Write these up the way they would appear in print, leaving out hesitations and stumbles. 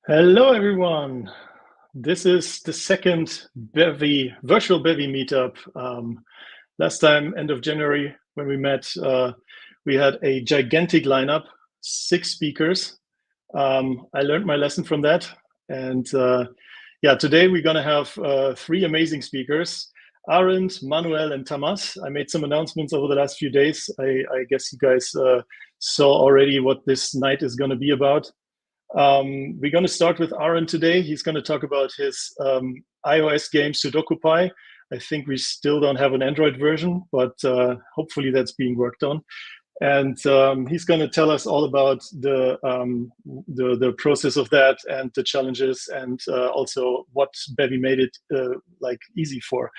Hello, everyone. This is the second virtual Bevy meetup. Last time, end of January, when we met, we had a gigantic lineup, 6 speakers. I learned my lesson from that. And yeah, today we're going to have 3 amazing speakers, Arend, Manuel, and Tamas. I made some announcements over the last few days. I guess you guys saw already what this night is going to be about. We're going to start with Aaron today. He's going to talk about his iOS game Sudoku. I think we still don't have an Android version, but hopefully that's being worked on. And he's going to tell us all about the process of that and the challenges, and also what Bevy made it like easy for.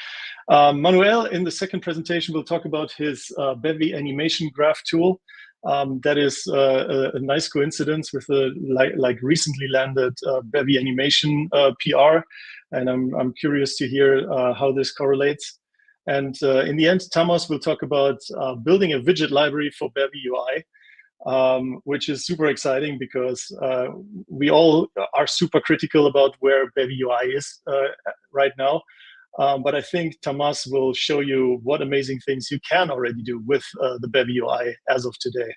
Manuel, in the second presentation, will talk about his Bevy animation graph tool. That is a nice coincidence with the like recently landed Bevy animation PR, and I'm curious to hear how this correlates. And in the end, Tamas will talk about building a widget library for Bevy UI, which is super exciting because we all are super critical about where Bevy UI is right now. But I think Tamas will show you what amazing things you can already do with the Bevy UI as of today.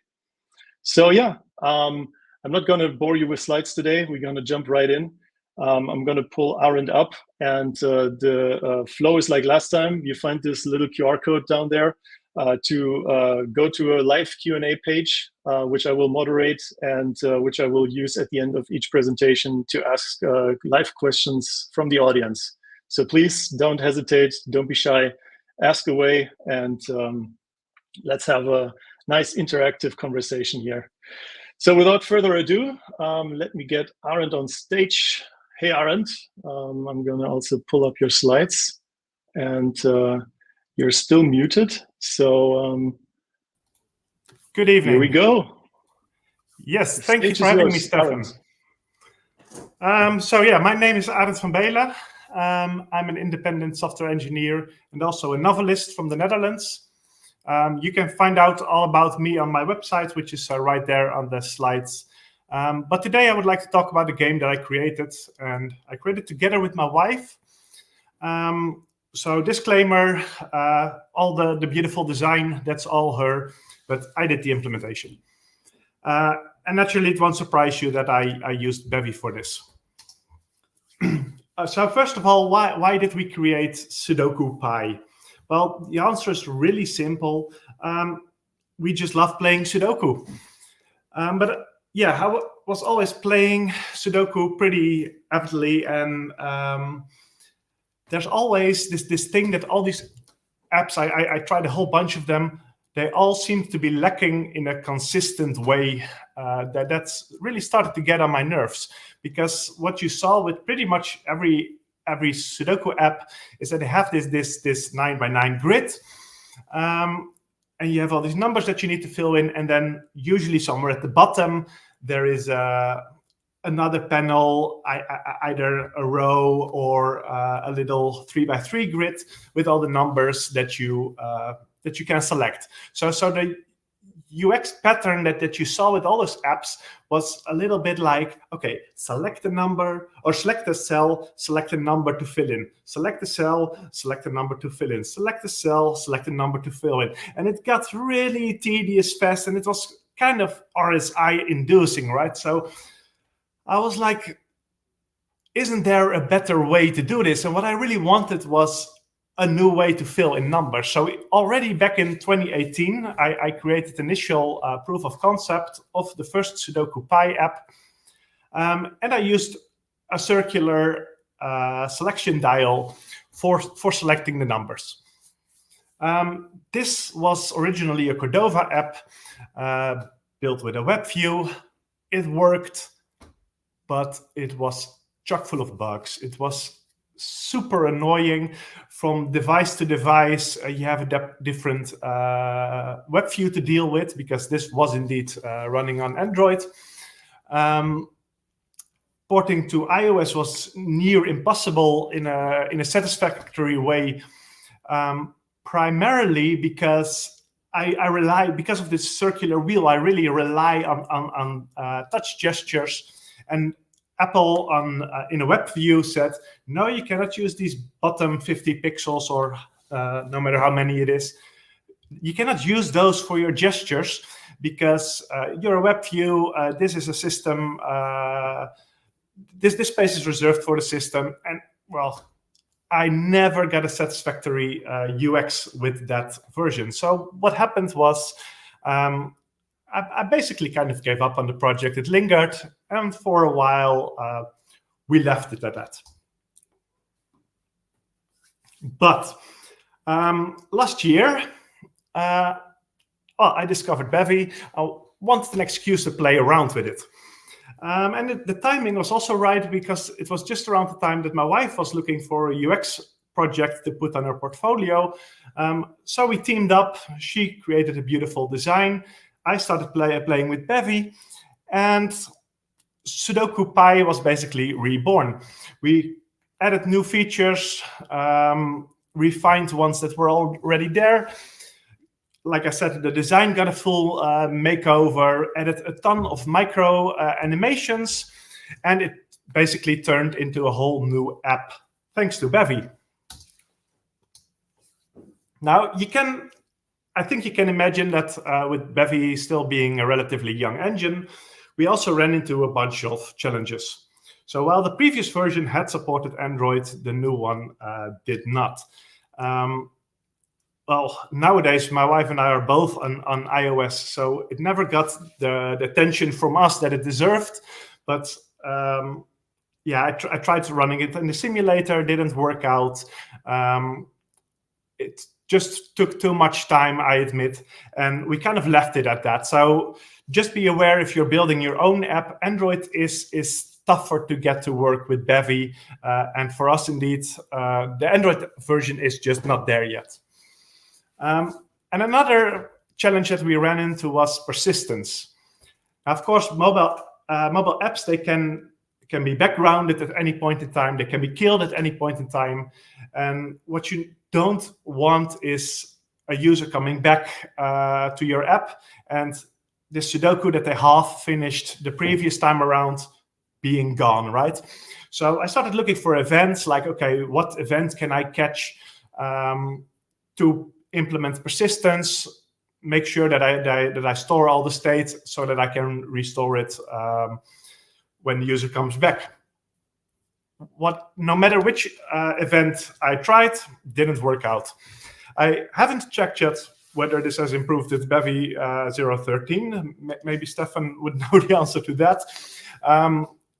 So yeah, I'm not going to bore you with slides today. We're going to jump right in. I'm going to pull Arend up, and the flow is like last time. You find this little QR code down there to go to a live Q&A page, which I will moderate and which I will use at the end of each presentation to ask live questions from the audience. So please don't hesitate, don't be shy, ask away, and let's have a nice interactive conversation here. So without further ado, let me get Arend on stage. Hey, Arend, I'm going to also pull up your slides, and you're still muted. So good evening. Here we go. Yes, thank you for having me, Stefan. So yeah, my name is Arend van Belen. I'm an independent software engineer and also a novelist from the Netherlands. You can find out all about me on my website, which is right there on the slides. But today I would like to talk about a game that I created, and I created together with my wife. So disclaimer, all the beautiful design, that's all her, but I did the implementation. And naturally, it won't surprise you that I used Bevy for this. So first of all, why did we create Sudoku Pi? Well, the answer is really simple. We just love playing Sudoku. But yeah, I was always playing Sudoku pretty avidly, and there's always this thing that all these apps, I tried a whole bunch of them, they all seem to be lacking in a consistent way. That's really started to get on my nerves, because what you saw with pretty much every Sudoku app is that they have this 9x9 grid, and you have all these numbers that you need to fill in, and then usually somewhere at the bottom there is another panel, either a row or a little 3x3 grid with all the numbers that you can select. So the UX pattern that you saw with all those apps was a little bit like, okay, select a number or select a cell, select a number to fill in, select a cell, select a number to fill in, select a cell, select a number to fill in. And it got really tedious fast, and it was kind of RSI inducing, right? So I was like, isn't there a better way to do this? And what I really wanted was a new way to fill in numbers. So already back in 2018, I created initial proof of concept of the first Sudoku Pi app. And I used a circular selection dial for selecting the numbers. This was originally a Cordova app built with a web view. It worked, but it was chock full of bugs. It was super annoying from device to device. You have a different web view to deal with, because this was indeed running on Android. Porting to iOS was near impossible in a satisfactory way, primarily because because of this circular wheel, I really rely on touch gestures, and Apple in a web view said, no, you cannot use these bottom 50 pixels or no matter how many it is. You cannot use those for your gestures because you're a web view. This is a system. This space is reserved for the system. And well, I never got a satisfactory UX with that version. So what happened was I basically kind of gave up on the project. It lingered, and for a while, we left it at that. But last year, I discovered Bevy. I wanted an excuse to play around with it. And the timing was also right because it was just around the time that my wife was looking for a UX project to put on her portfolio. So we teamed up. She created a beautiful design. I started playing with Bevy, and Sudoku Pi was basically reborn. We added new features, refined ones that were already there. Like I said, the design got a full makeover, added a ton of micro animations, and it basically turned into a whole new app thanks to Bevy. Now, I think you can imagine that with Bevy still being a relatively young engine, we also ran into a bunch of challenges. So while the previous version had supported Android, the new one did not. Well, nowadays, my wife and I are both on iOS, so it never got the attention from us that it deserved. But yeah, I tried running it in the simulator, didn't work out. It just took too much time, I admit, and we kind of left it at that. So just be aware if you're building your own app, Android is tougher to get to work with Bevy. And for us, indeed, the Android version is just not there yet. And another challenge that we ran into was persistence. Now, of course, mobile apps, they can be backgrounded at any point in time. They can be killed at any point in time. And what you don't want is a user coming back to your app and the Sudoku that they half finished the previous time around being gone, right? So I started looking for events like, okay, what event can I catch to implement persistence, make sure that I store all the state so that I can restore it when the user comes back. No matter which event I tried, didn't work out. I haven't checked yet whether this has improved with Bevy 0.13. Maybe Stefan would know the answer to that.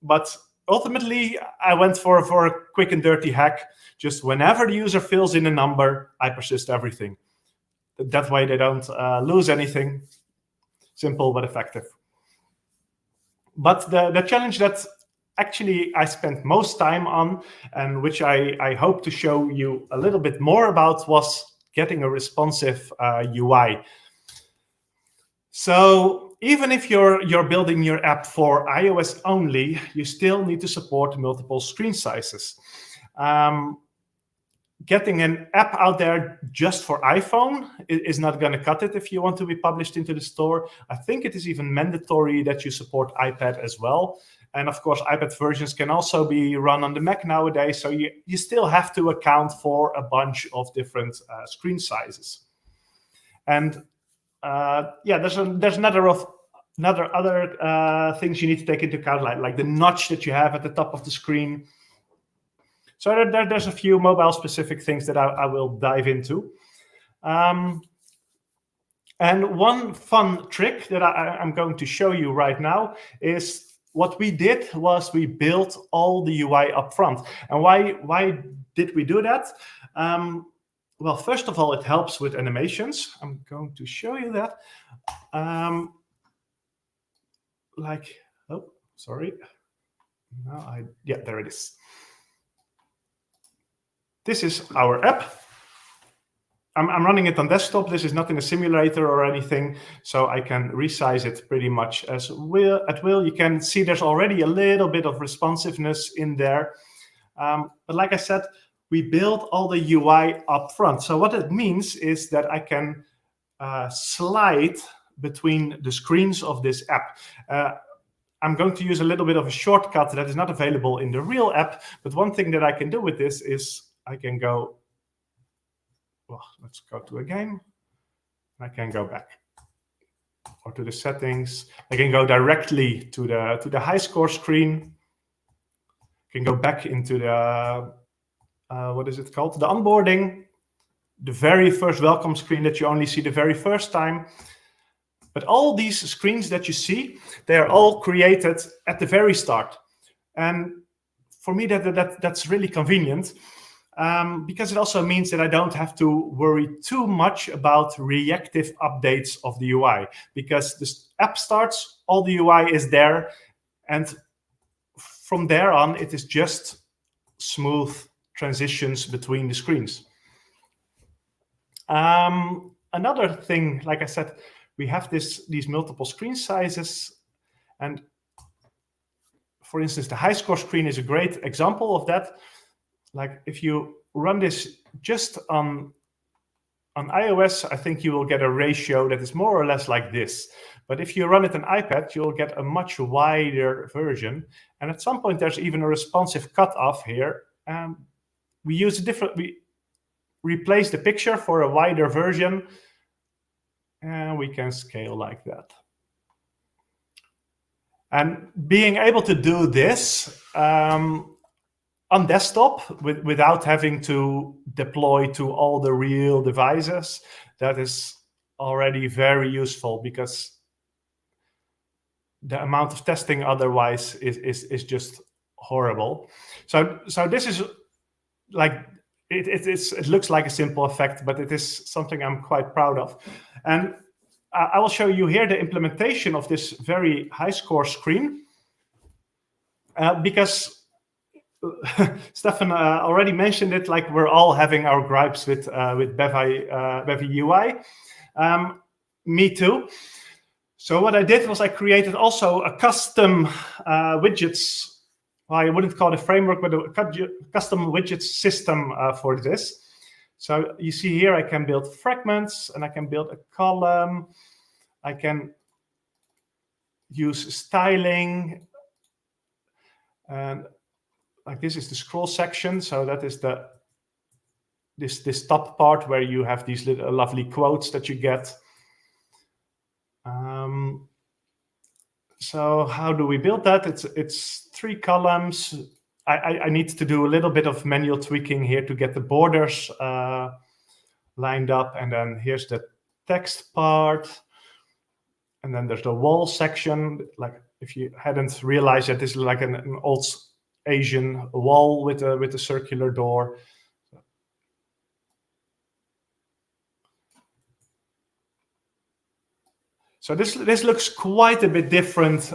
But ultimately, I went for a quick and dirty hack. Just whenever the user fills in a number, I persist everything. That way they don't lose anything. Simple but effective. But the challenge that actually I spent most time on, and which I hope to show you a little bit more about, was getting a responsive UI. So even if you're building your app for iOS only, you still need to support multiple screen sizes. Getting an app out there just for iPhone is not going to cut it if you want to be published into the store. I think it is even mandatory that you support iPad as well. And of course, iPad versions can also be run on the Mac nowadays. So you still have to account for a bunch of different screen sizes. And yeah, there's other things you need to take into account, like the notch that you have at the top of the screen. So there's a few mobile-specific things that I will dive into. And one fun trick that I'm going to show you right now is what we did was we built all the UI up front. And why did we do that? Well, first of all, it helps with animations. I'm going to show you that. Oh, sorry. Yeah, there it is. This is our app. I'm running it on desktop. This is not in a simulator or anything, so I can resize it pretty much at will. You can see there's already a little bit of responsiveness in there. But like I said, we build all the UI up front. So what it means is that I can slide between the screens of this app. I'm going to use a little bit of a shortcut that is not available in the real app. But one thing that I can do with this is I can go, well, let's go to a game. I can go back or to the settings. I can go directly to the high score screen. I can go back into the, what is it called? The onboarding, the very first welcome screen that you only see the very first time. But all these screens that you see, they are all created at the very start. And for me, that's really convenient because it also means that I don't have to worry too much about reactive updates of the UI, because this app starts, all the UI is there, and from there on, it is just smooth transitions between the screens. Another thing, like I said, we have these multiple screen sizes, and for instance, the high score screen is a great example of that. Like if you run this just on iOS, I think you will get a ratio that is more or less like this. But if you run it on iPad, you'll get a much wider version. And at some point, there's even a responsive cutoff here. We replace the picture for a wider version, and we can scale like that. And being able to do this on desktop without having to deploy to all the real devices, that is already very useful, because the amount of testing otherwise is just horrible. So this is like, it looks like a simple effect, but it is something I'm quite proud of. And I will show you here the implementation of this very high score screen, because Stefan already mentioned it, like we're all having our gripes with Bevy UI. Me too. So what I did was I created also a custom widgets. Well, I wouldn't call it a framework, but a custom widgets system for this. So you see here, I can build fragments, and I can build a column. I can use styling, and like this is the scroll section. So that is this top part where you have these little lovely quotes that you get. So how do we build that? It's 3 columns. I need to do a little bit of manual tweaking here to get the borders lined up. And then here's the text part. And then there's the wall section. Like if you hadn't realized that this is like an old Asian wall with a circular door. So this looks quite a bit different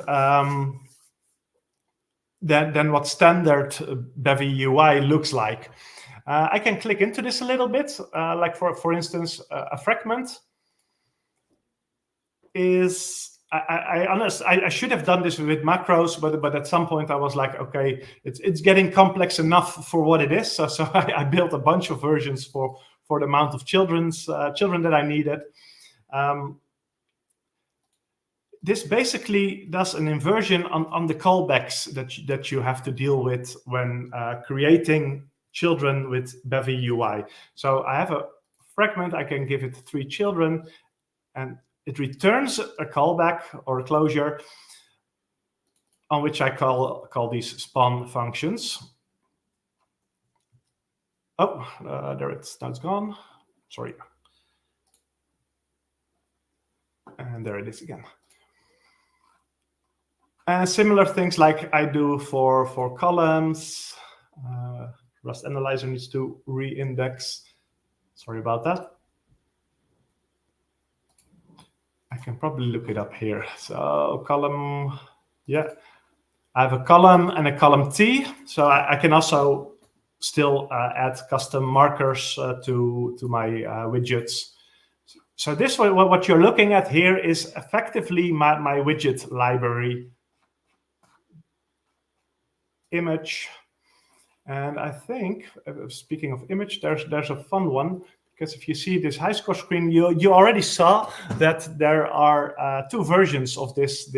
than what standard Bevy UI looks like. I can click into this a little bit, like for instance, a fragment is, I should have done this with macros, but at some point I was like, okay, it's getting complex enough for what it is. So I built a bunch of versions for the amount of children that I needed. This basically does an inversion on the callbacks that you have to deal with when creating children with Bevy UI. So I have a fragment, I can give it 3 children, and it returns a callback or a closure on which I call these spawn functions. Oh, there it's gone. Sorry. And there it is again. Similar things like I do for columns. Rust Analyzer needs to re-index. Sorry about that. I can probably look it up here. So column, yeah. I have a column and a column T. So I can also still add custom markers to my widgets. So this way, what you're looking at here is effectively my widget library. Image, and I think, speaking of image, there's a fun one. because if you see this high score screen, you already saw that there are two versions of this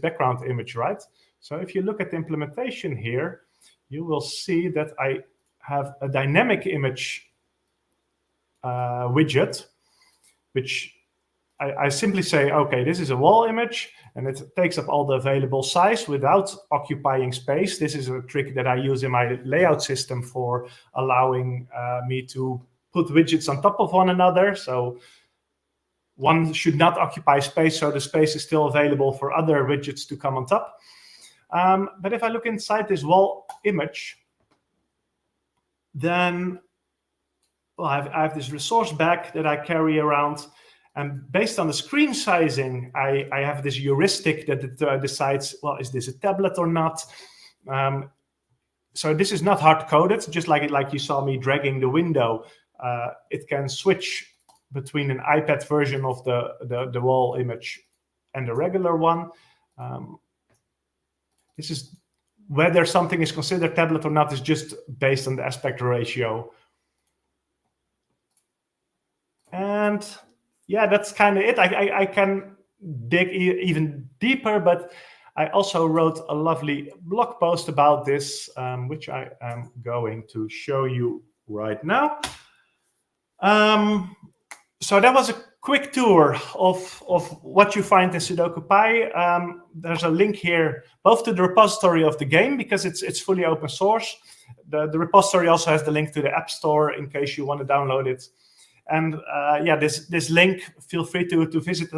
background image, right? So if you look at the implementation here, you will see that I have a dynamic image widget, which I simply say, okay, this is a wall image, and it takes up all the available size without occupying space. This is a trick that I use in my layout system for allowing me to put widgets on top of one another. So one should not occupy space, so the space is still available for other widgets to come on top. But if I look inside this wall image, then I have this resource bag that I carry around. And based on the screen sizing, I have this heuristic that decides, well, is this a tablet or not? So this is not hard-coded, just like you saw me dragging the window. It can switch between an iPad version of the wall image and the regular one. This is whether something is considered tablet or not is just based on the aspect ratio. And yeah, that's kind of it. I can dig even deeper, but I also wrote a lovely blog post about this, which I am going to show you right now. So that was a quick tour of what you find in Sudoku Pi. There's a link here, both to the repository of the game, because it's fully open source. The repository also has the link to the App Store in case you want to download it. And yeah, this link, feel free to visit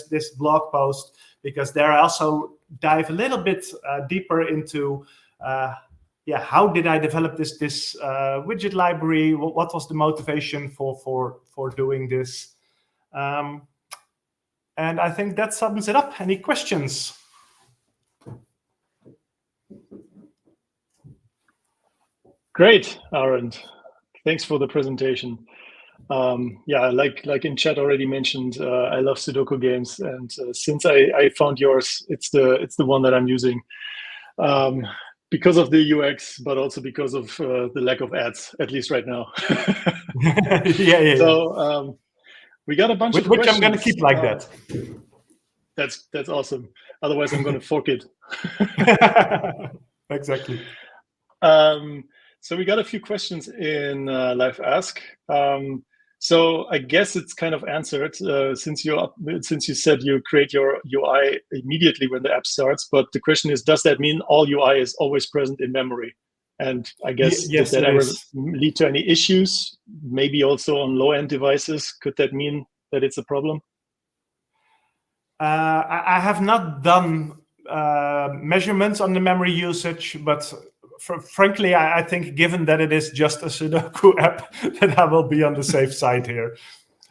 this blog post, because there I also dive a little bit deeper into yeah, how did I develop this widget library? What was the motivation for doing this? And I think that sums it up. Any questions? Great, Aaron. Thanks for the presentation. Yeah, like in chat already mentioned, I love Sudoku games, and since I found yours, it's the one that I'm using because of the UX, but also because of the lack of ads, at least right now. yeah. So we got a bunch of questions. Which I'm going to keep like that. That's awesome. Otherwise, I'm going to fork it. Exactly. So we got a few questions in Live Ask. So I guess it's kind of answered since you said you create your UI immediately when the app starts. But the question is, does that mean all UI is always present in memory? And I guess yes, did that ever lead to any issues? Maybe also on low-end devices. Could that mean that it's a problem? I have not done measurements on the memory usage, but frankly, I think given that it is just a Sudoku app, that I will be on the safe side here.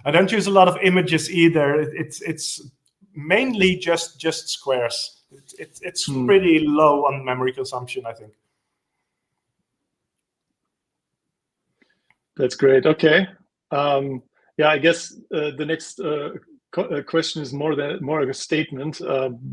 I don't use a lot of images either. It's mainly just squares. It's pretty low on memory consumption, I think. That's great. Okay. Yeah, I guess the next question is more of a statement,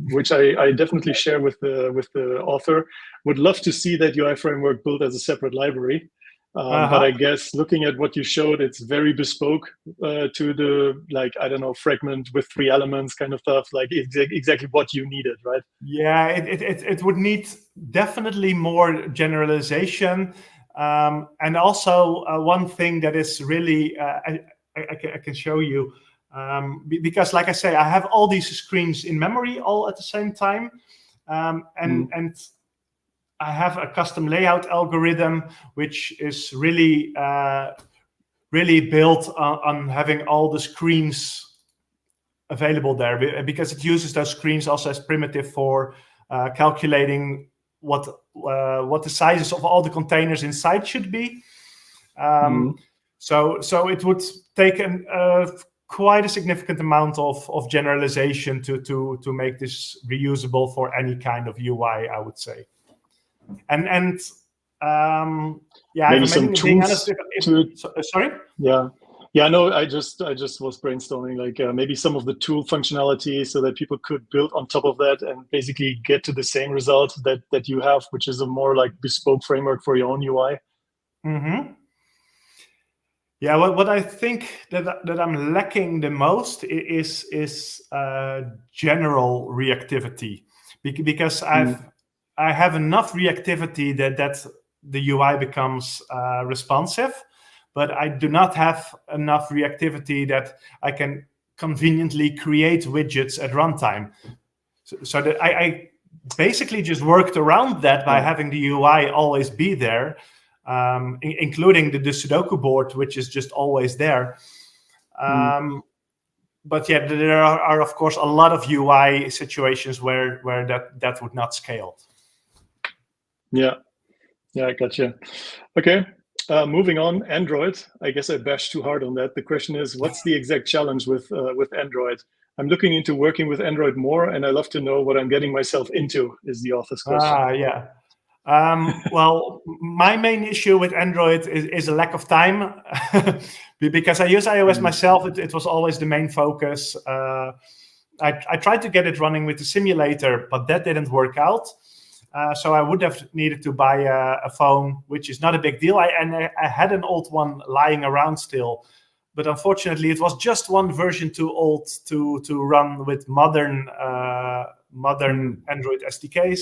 which I definitely share with the author. Would love to see that UI framework built as a separate library, but I guess looking at what you showed, it's very bespoke to the, like, I don't know, fragment with 3 elements kind of stuff, like exactly what you needed, right? Yeah, it would need definitely more generalization, and also one thing that is really I can show you. Because, like I say, I have all these screens in memory all at the same time, and I have a custom layout algorithm which is really built on having all the screens available there, because it uses those screens also as primitive for calculating what the sizes of all the containers inside should be. So it would take quite a significant amount of generalization to make this reusable for any kind of UI, I would say. And yeah, maybe some tools. Sorry. Yeah. No, I just was brainstorming, like maybe some of the tool functionality so that people could build on top of that and basically get to the same result that you have, which is a more like bespoke framework for your own UI. Yeah, what I think that I'm lacking the most is general reactivity, because I have enough reactivity that the UI becomes responsive, but I do not have enough reactivity that I can conveniently create widgets at runtime. So that I basically just worked around that by having the UI always be there. Including the Sudoku board, which is just always there. But yeah, there are of course a lot of UI situations where that would not scale. Yeah, I gotcha. Okay, moving on. Android. I guess I bashed too hard on that. The question is, what's the exact challenge with Android? I'm looking into working with Android more, and I love to know what I'm getting myself into. Is the author's question? Yeah. Well, my main issue with Android is a lack of time, because I use iOS myself. It was always the main focus. I tried to get it running with the simulator, but that didn't work out. So I would have needed to buy a phone, which is not a big deal. I had an old one lying around still, but unfortunately, it was just one version too old to run with modern Android SDKs.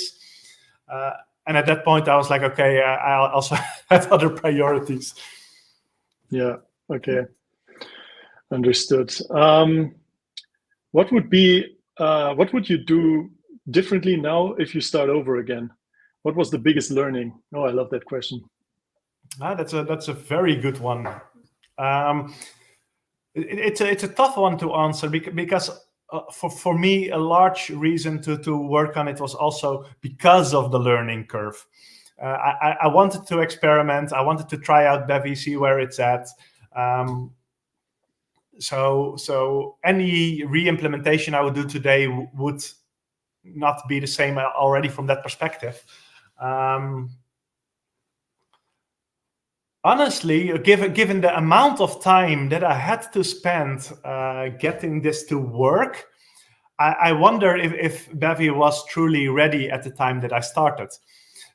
And at that point, I was like, okay, I also have other priorities. Yeah. Okay. Understood. What would you do differently now if you start over again? What was the biggest learning? Oh, I love that question. That's a very good one. It's a tough one to answer because for me, a large reason to work on it was also because of the learning curve. I wanted to experiment. I wanted to try out Bevy, see where it's at. So any re-implementation I would do today would not be the same already from that perspective. Honestly, given the amount of time that I had to spend getting this to work, I wonder if Bevy was truly ready at the time that I started.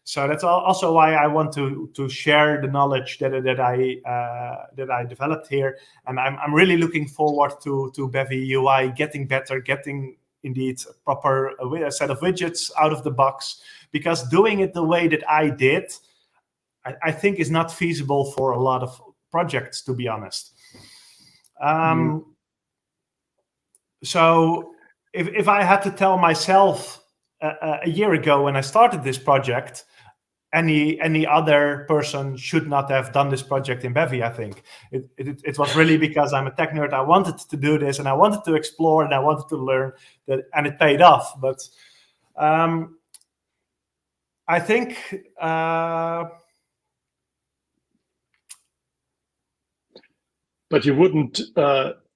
So that's also why I want to share the knowledge that I developed here, and I'm really looking forward to Bevy UI getting better, getting indeed a proper set of widgets out of the box, because doing it the way that I did, I think is not feasible for a lot of projects, to be honest. So if I had to tell myself a year ago when I started this project, any other person should not have done this project in Bevy, I think. It was really because I'm a tech nerd. I wanted to do this, and I wanted to explore, and I wanted to learn, and it paid off. But I think... But you wouldn't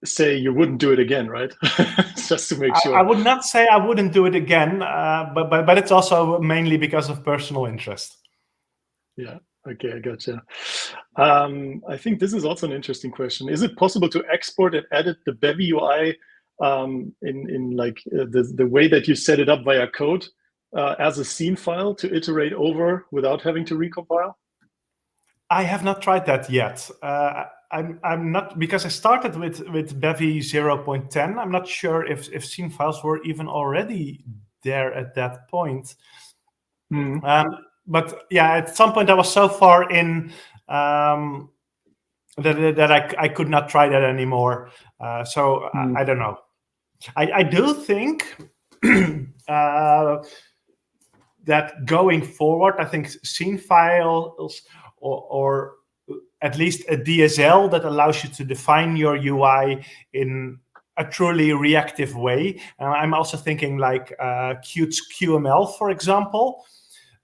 say you wouldn't do it again, right? Just to make sure. I would not say I wouldn't do it again, but it's also mainly because of personal interest. Yeah. Okay, I gotcha. I think this is also an interesting question. Is it possible to export and edit the Bevy UI in like the way that you set it up via code as a scene file to iterate over without having to recompile? I have not tried that yet. I'm not, because I started with Bevy 0.10. I'm not sure if scene files were even already there at that point. But yeah, at some point I was so far in that I could not try that anymore. So I don't know. I do think that going forward, I think scene files or at least a DSL that allows you to define your UI in a truly reactive way. I'm also thinking like Qt QML, for example.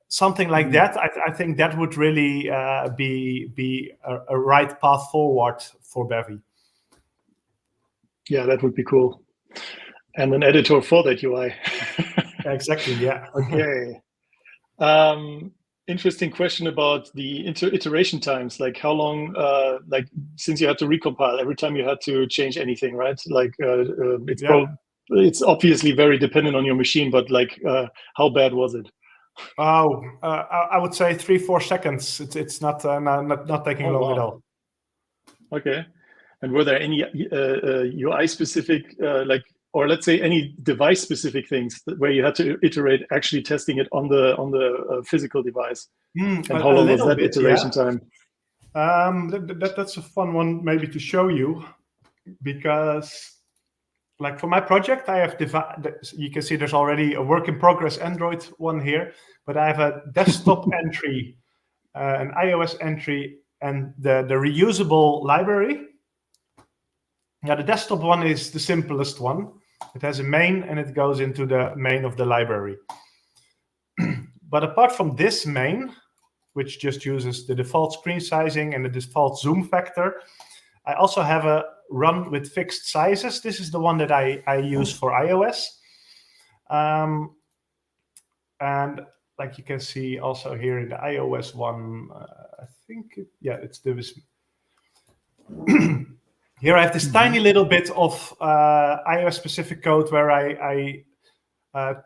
Something like that. I think that would really be a right path forward for Bevy. Yeah, that would be cool. And an editor for that UI. Exactly, yeah. Okay. Interesting question about the iteration times. Like how long, like since you had to recompile every time you had to change anything, right? Like it's obviously very dependent on your machine, but like how bad was it? Oh, I would say 3-4 seconds. It's not taking long at all. Okay. And were there any UI specific, or let's say any device specific things where you had to iterate actually testing it on the physical device? And how long was that iteration time? That's a fun one maybe to show you, because like for my project, I have you can see there's already a work in progress Android one here, but I have a desktop entry, an iOS entry, and the reusable library. Now the desktop one is the simplest one. It has a main and it goes into the main of the library. But apart from this main, which just uses the default screen sizing and the default zoom factor, I also have a run with fixed sizes. This is the one that I use for iOS. And like you can see also here in the iOS one, I think, it's this. Here I have this tiny little bit of iOS specific code where I have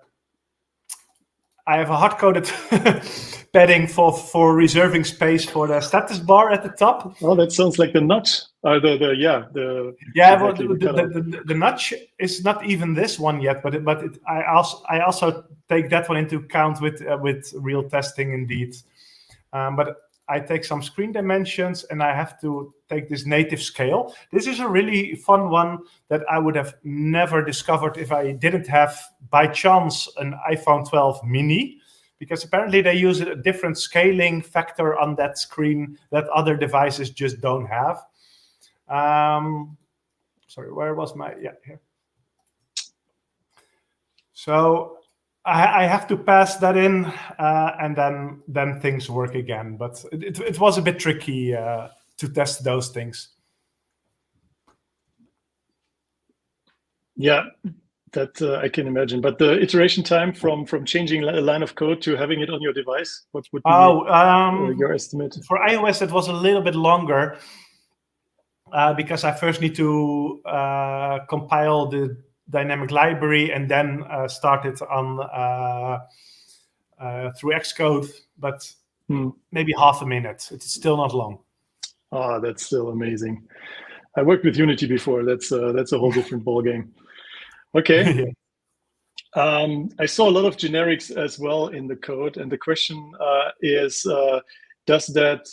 a hard-coded padding for reserving space for the status bar at the top. Oh, that sounds like the notch. The notch is not even this one yet, but I also take that one into account with real testing indeed. But I take some screen dimensions and I have to take this native scale. This is a really fun one that I would have never discovered if I didn't have, by chance, an iPhone 12 mini, because apparently they use a different scaling factor on that screen that other devices just don't have. Sorry, where was my, here. So I have to pass that in, and then things work again. But it was a bit tricky to test those things. Yeah, that I can imagine. But the iteration time from changing a line of code to having it on your device, what would be your estimate? For iOS, it was a little bit longer because I first need to compile the dynamic library and then start it on through Xcode, but maybe half a minute. It's still not long. Oh, that's still amazing. I worked with Unity before. That's a whole different ballgame. Okay. I saw a lot of generics as well in the code, and the question is, does that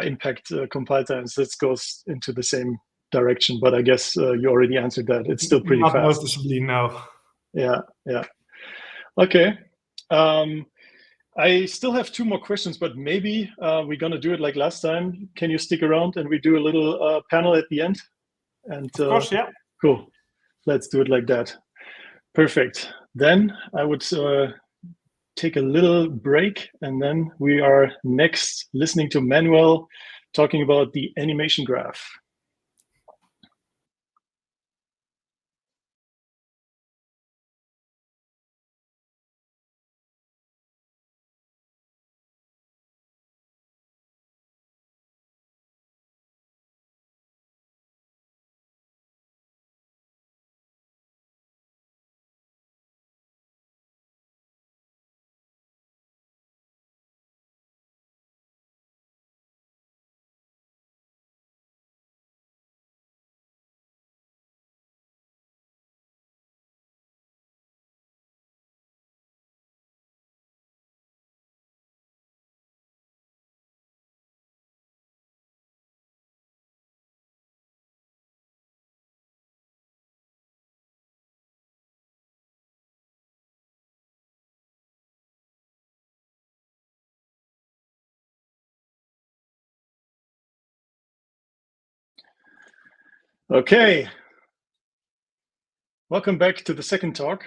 impact compile times? This goes into the same direction, but I guess you already answered that. It's still pretty fast. Not noticeably, no. Yeah. Okay. I still have 2 more questions, but maybe we're going to do it like last time. Can you stick around and we do a little panel at the end? And of course, yeah. Cool. Let's do it like that. Perfect. Then I would take a little break, and then we are next listening to Manuel talking about the animation graph. Okay. Welcome back to the second talk.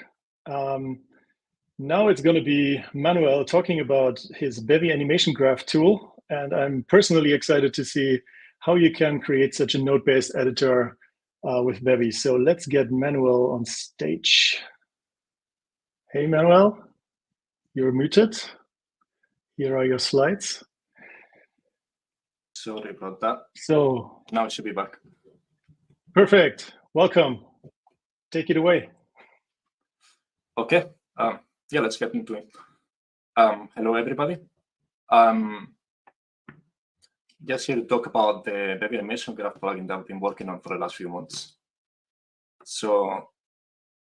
Now it's going to be Manuel talking about his Bevy animation graph tool, and I'm personally excited to see how you can create such a node-based editor with Bevy. So let's get Manuel on stage. Hey, Manuel, you're muted. Here are your slides. Sorry about that. So now it should be back. Perfect. Welcome. Take it away. Okay. Let's get into it. Hello, everybody. just here to talk about the Bevy animation graph plugin that I've been working on for the last few months. So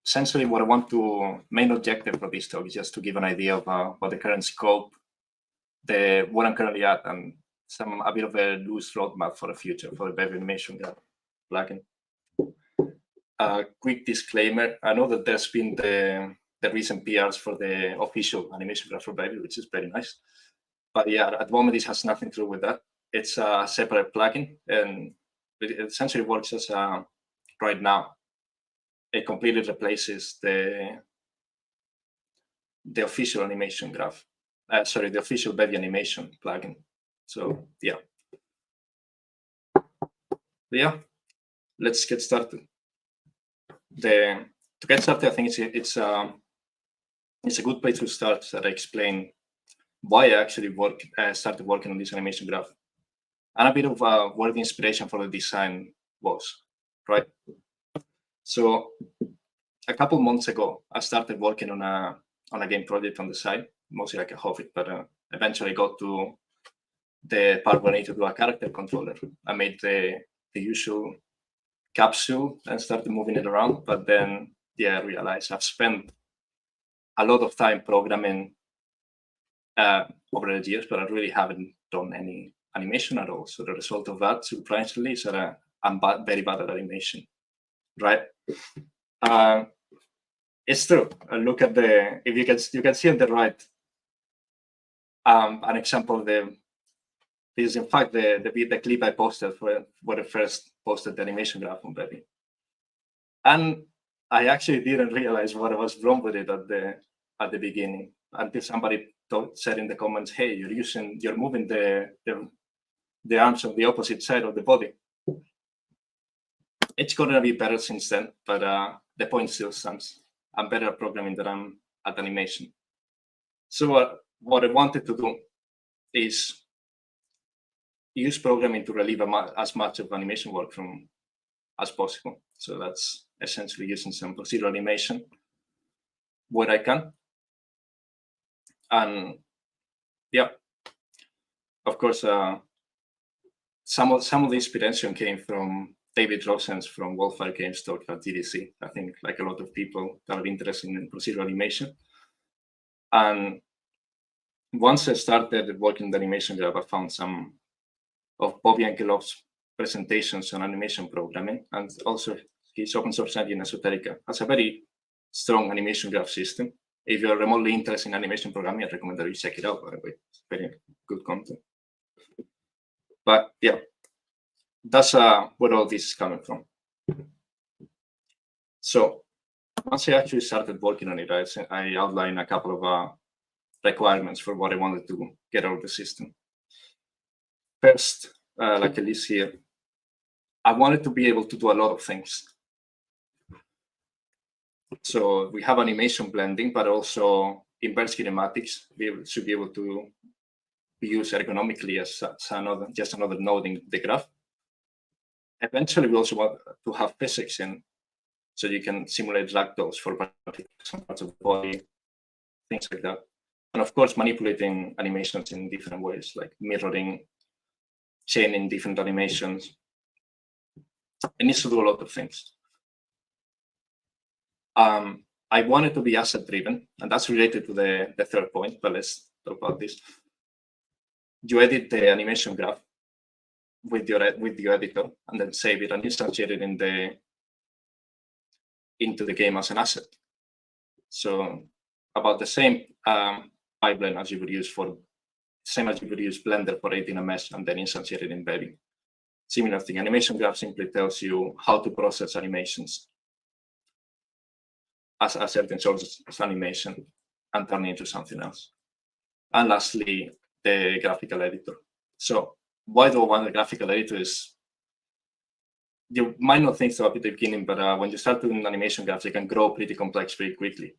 essentially what I want to, main objective for this talk is just to give an idea of what the current scope, where I'm currently at, and a bit of a loose roadmap for the future for the Bevy animation graph plugin. Quick disclaimer, I know that there's been the recent PRs for the official animation graph for Bevy, which is very nice. But yeah, at the moment, this has nothing to do with that. It's a separate plugin, and it essentially works as right now. It completely replaces the official animation graph. Sorry, the official Bevy animation plugin. So yeah. Let's get started. To get started, I think it's a good place to start that I explain why I actually started working on this animation graph, and a bit of where the inspiration for the design was, right? So a couple months ago, I started working on a game project on the side, mostly like a hobby, but eventually got to the part where I need to do a character controller. I made the usual capsule and started moving it around, but then I realized I've spent a lot of time programming over the years, but I really haven't done any animation at all. So the result of that, surprisingly, is that I'm very bad at animation, right? It's true. Look at if you can see on the right an example of this is in fact the clip I posted when I first posted the animation graph on Bevy. And I actually didn't realize what was wrong with it at the beginning until somebody said in the comments, "Hey, you're moving the arms on the opposite side of the body." It's gotten be better since then, but the point still stands. I'm better at programming than I'm at animation. So what I wanted to do is use programming to relieve as much of animation work as possible. So that's essentially using some procedural animation where I can. And yeah, of course, some of the inspiration came from David Rosen's from Wildfire Games talk at DDC. I think like a lot of people that are interested in procedural animation. And once I started working in the animation graph, I found some of Bobby Angelov's presentations on animation programming, and also his open source engine Esoterica has a very strong animation graph system. If you're remotely interested in animation programming, I recommend that you check it out, by the way. It's very good content. But yeah, that's where all this is coming from. So once I actually started working on it, I outlined a couple of requirements for what I wanted to get out of the system. First, like a list here, I wanted to be able to do a lot of things. So we have animation blending, but also inverse kinematics. We should be able to be used ergonomically as just another node in the graph. Eventually, we also want to have physics in, so you can simulate ragdolls for some parts of the body, things like that. And of course, manipulating animations in different ways, like mirroring, chaining different animations. It needs to do a lot of things. I wanted to be asset-driven, and that's related to the third point, but let's talk about this. You edit the animation graph with your editor, and then save it and instantiate it into the game as an asset. So about the same pipeline as you would use Blender for editing a mesh and then instantiate it in Bevy. Similar thing, animation graph simply tells you how to process animations as a certain source of animation and turn it into something else. And lastly, the graphical editor. So why do I want a graphical editor is, you might not think so at the beginning, but when you start doing animation graphs, they can grow pretty complex very quickly.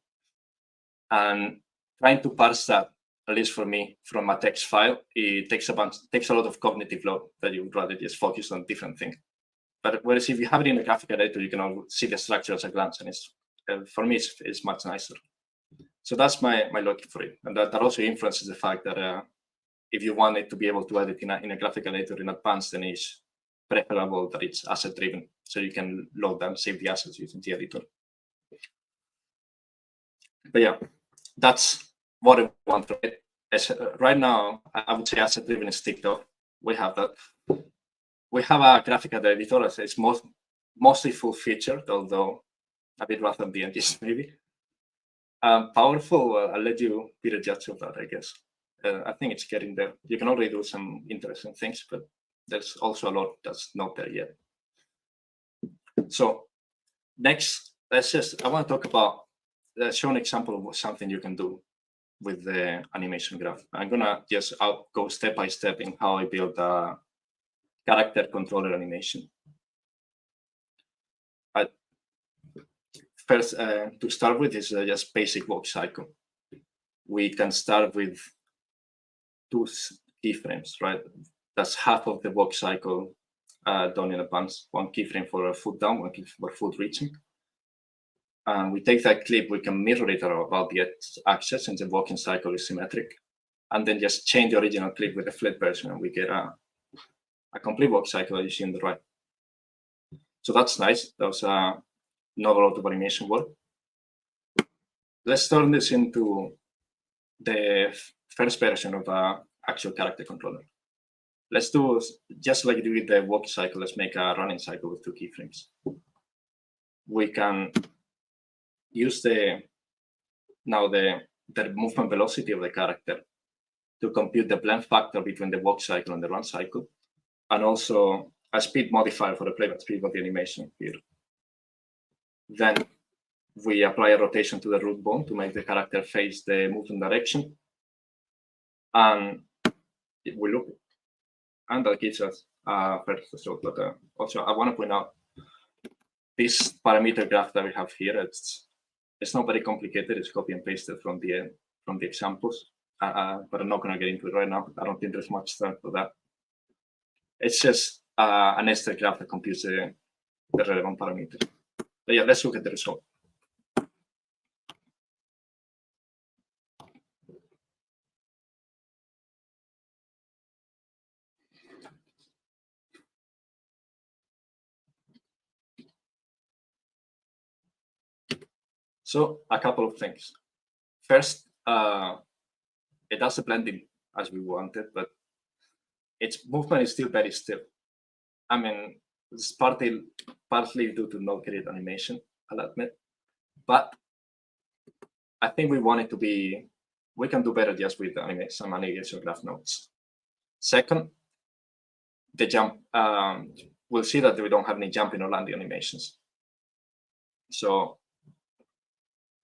And trying to parse that, at least for me, from a text file, it takes a lot of cognitive load that you would rather just focus on different things. But whereas if you have it in a graphical editor, you can all see the structure at a glance, and it's for me, it's much nicer. So that's my logic for it, and that also influences the fact that if you want it to be able to edit in a graphical editor in advance, then it's preferable that it's asset driven, so you can load and save the assets using the editor. But yeah, that's what I want from it. Right now, I would say asset driven is ticked off. We have that. We have a graphical editor. It's mostly full featured, although a bit rough on the edges, maybe. Powerful, I'll let you be the judge of that, I guess. I think it's getting there. You can already do some interesting things, but there's also a lot that's not there yet. So next, I want to talk about, show an example of something you can do with the animation graph. I'm gonna just go step by step in how I build a character controller animation. First, to start with is just basic walk cycle. We can start with 2 keyframes, right? That's half of the walk cycle done in advance. 1 keyframe for a foot down, 1 keyframe for foot reaching. And we take that clip, we can mirror it about the axis, and the walking cycle is symmetric. And then just change the original clip with a flat version, and we get a complete walk cycle as you see on the right. So that's nice. That was not a lot of animation work. Let's turn this into the first version of the actual character controller. Let's do, just like we did the walk cycle, let's make a running cycle with 2 keyframes. We can use the movement velocity of the character to compute the blend factor between the walk cycle and the run cycle, and also a speed modifier for the playback speed of the animation here. Then we apply a rotation to the root bone to make the character face the movement direction. And we look, and that gives us first result. But also, I want to point out this parameter graph that we have here. It's not very complicated. It's copy and pasted from the examples, but I'm not going to get into it right now. I don't think there's much time for that. It's just an nested graph that computes the relevant parameters. But yeah, let's look at the result. So a couple of things. First, it does the blending as we wanted, but its movement is still very still. I mean, it's partly due to not great animation, I'll admit. But I think we want it to be, we can do better just with some animation graph nodes. Second, the jump, we'll see that we don't have any jumping or landing animations. So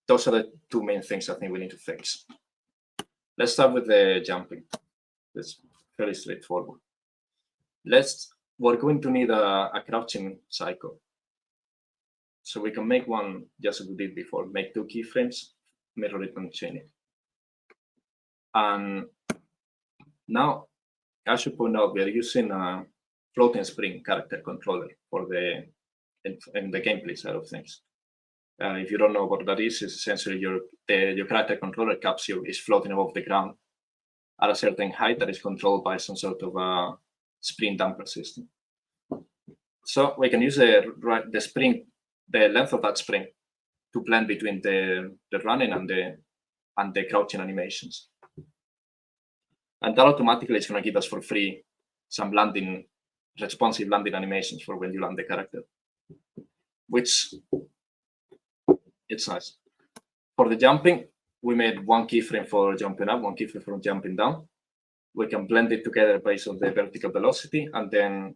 those are the 2 main things I think we need to fix. Let's start with the jumping. It's fairly straightforward. We're going to need a crouching cycle. So we can make one just as we did before, make 2 keyframes, mirror it and chain it. And now, I should point out, we are using a floating spring character controller for in the gameplay side of things. If you don't know what that is, it's essentially your character controller capsule is floating above the ground at a certain height that is controlled by some sort of a spring damper system. So we can use the spring, the length of that spring, to blend between the running and the crouching animations. And that automatically is going to give us for free some responsive landing animations for when you land the character, which it's nice. For the jumping, we made 1 keyframe for jumping up, 1 keyframe for jumping down. We can blend it together based on the vertical velocity, and then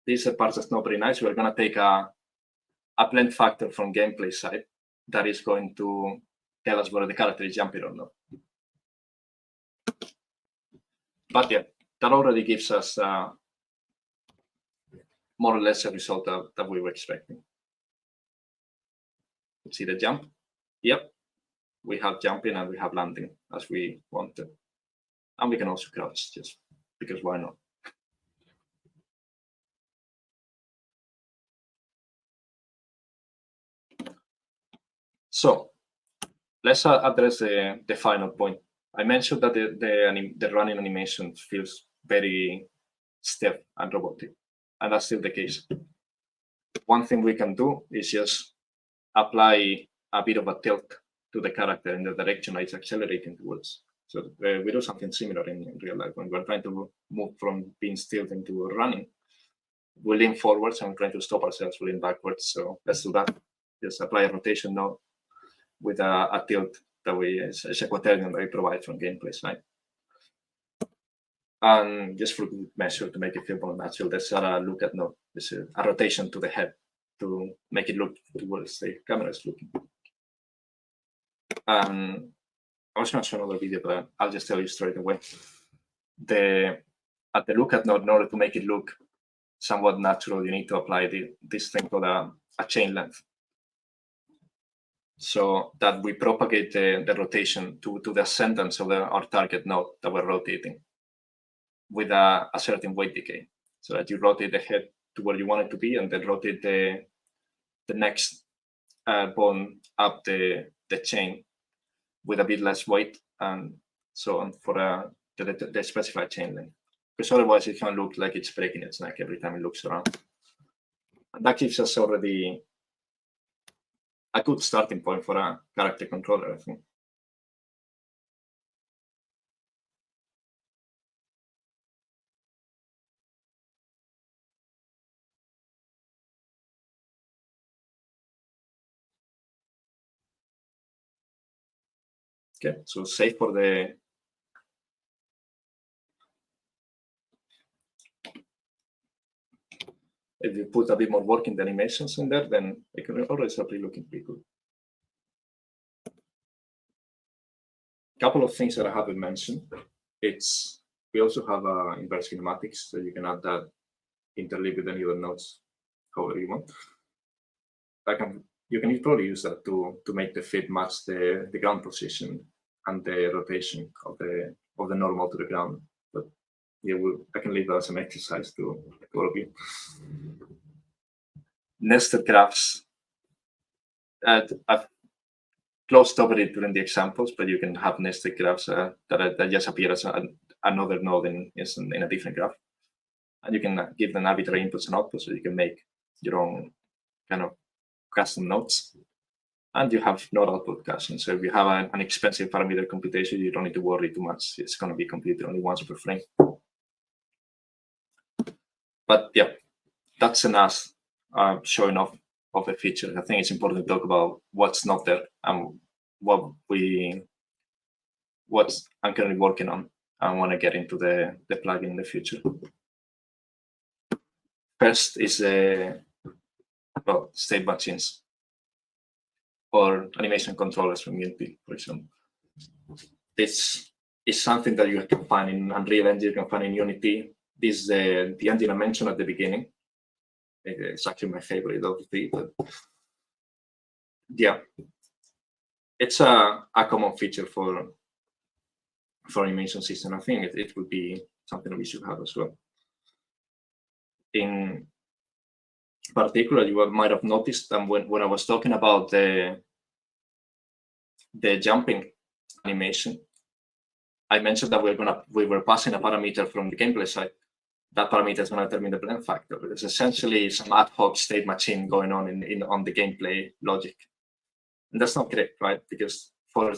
this part that's not very nice. We're going to take a blend factor from gameplay side that is going to tell us whether the character is jumping or not. But yeah, that already gives us more or less a result that we were expecting. See the jump? Yep. We have jumping and we have landing as we wanted. And we can also crouch, just because why not? So let's address the final point I mentioned that the running animation feels very stiff and robotic, and that's still the case. One thing we can do is just apply a bit of a tilt to the character in the direction it's accelerating towards. So we do something similar in real life when we're trying to move from being still into running. We lean forwards and we're trying to stop ourselves, we lean backwards. So let's do that. Just apply a rotation node with a tilt that is a quaternion that we provide from gameplay side. And just for good measure to make it feel more natural, there's a look at node. There's a rotation to the head to make it look towards the camera is looking. I was going to show another video, but I'll just tell you straight away. At the look at node, in order to make it look somewhat natural, you need to apply this thing called a chain length. So that we propagate the rotation to the ascendance of our target node that we're rotating with a certain weight decay. So that you rotate the head to where you want it to be and then rotate the next bone up the chain with a bit less weight and so on for the specified chain length. Because otherwise it can look like it's breaking its neck every time it looks around. And that gives us already a good starting point for a character controller, I think. Okay, so save for the if you put a bit more work in the animations in there, then it can already start looking pretty good. A couple of things that I haven't mentioned. We also have inverse kinematics, so you can add that interleave with any other nodes however you want. You can probably use that to make the fit match the ground position and the rotation of the normal to the ground. But yeah, I can leave that as an exercise to all of you. Nested graphs. I've closed over it during the examples, but you can have nested graphs that just appear as another node in a different graph. And you can give them arbitrary inputs and outputs, so you can make your own kind of custom nodes. And you have node output caching. So if you have an expensive parameter computation, you don't need to worry too much. It's going to be computed only once per frame. But yeah, that's enough showing off of the features. I think it's important to talk about what's not there and what I'm currently working on. I want to get into the plugin in the future. First is state machines or animation controllers from Unity, for example. This is something that you can find in Unreal Engine, you can find in Unity. This is the engine I mentioned at the beginning. It's actually my favorite of the three, but yeah, it's a common feature for animation system. I think it would be something that we should have as well. In particular, you might have noticed that when I was talking about the jumping animation, I mentioned that we were passing a parameter from the gameplay side. That parameter is going to determine the blend factor. It's essentially some ad hoc state machine going on on the gameplay logic. And that's not great, right? Because for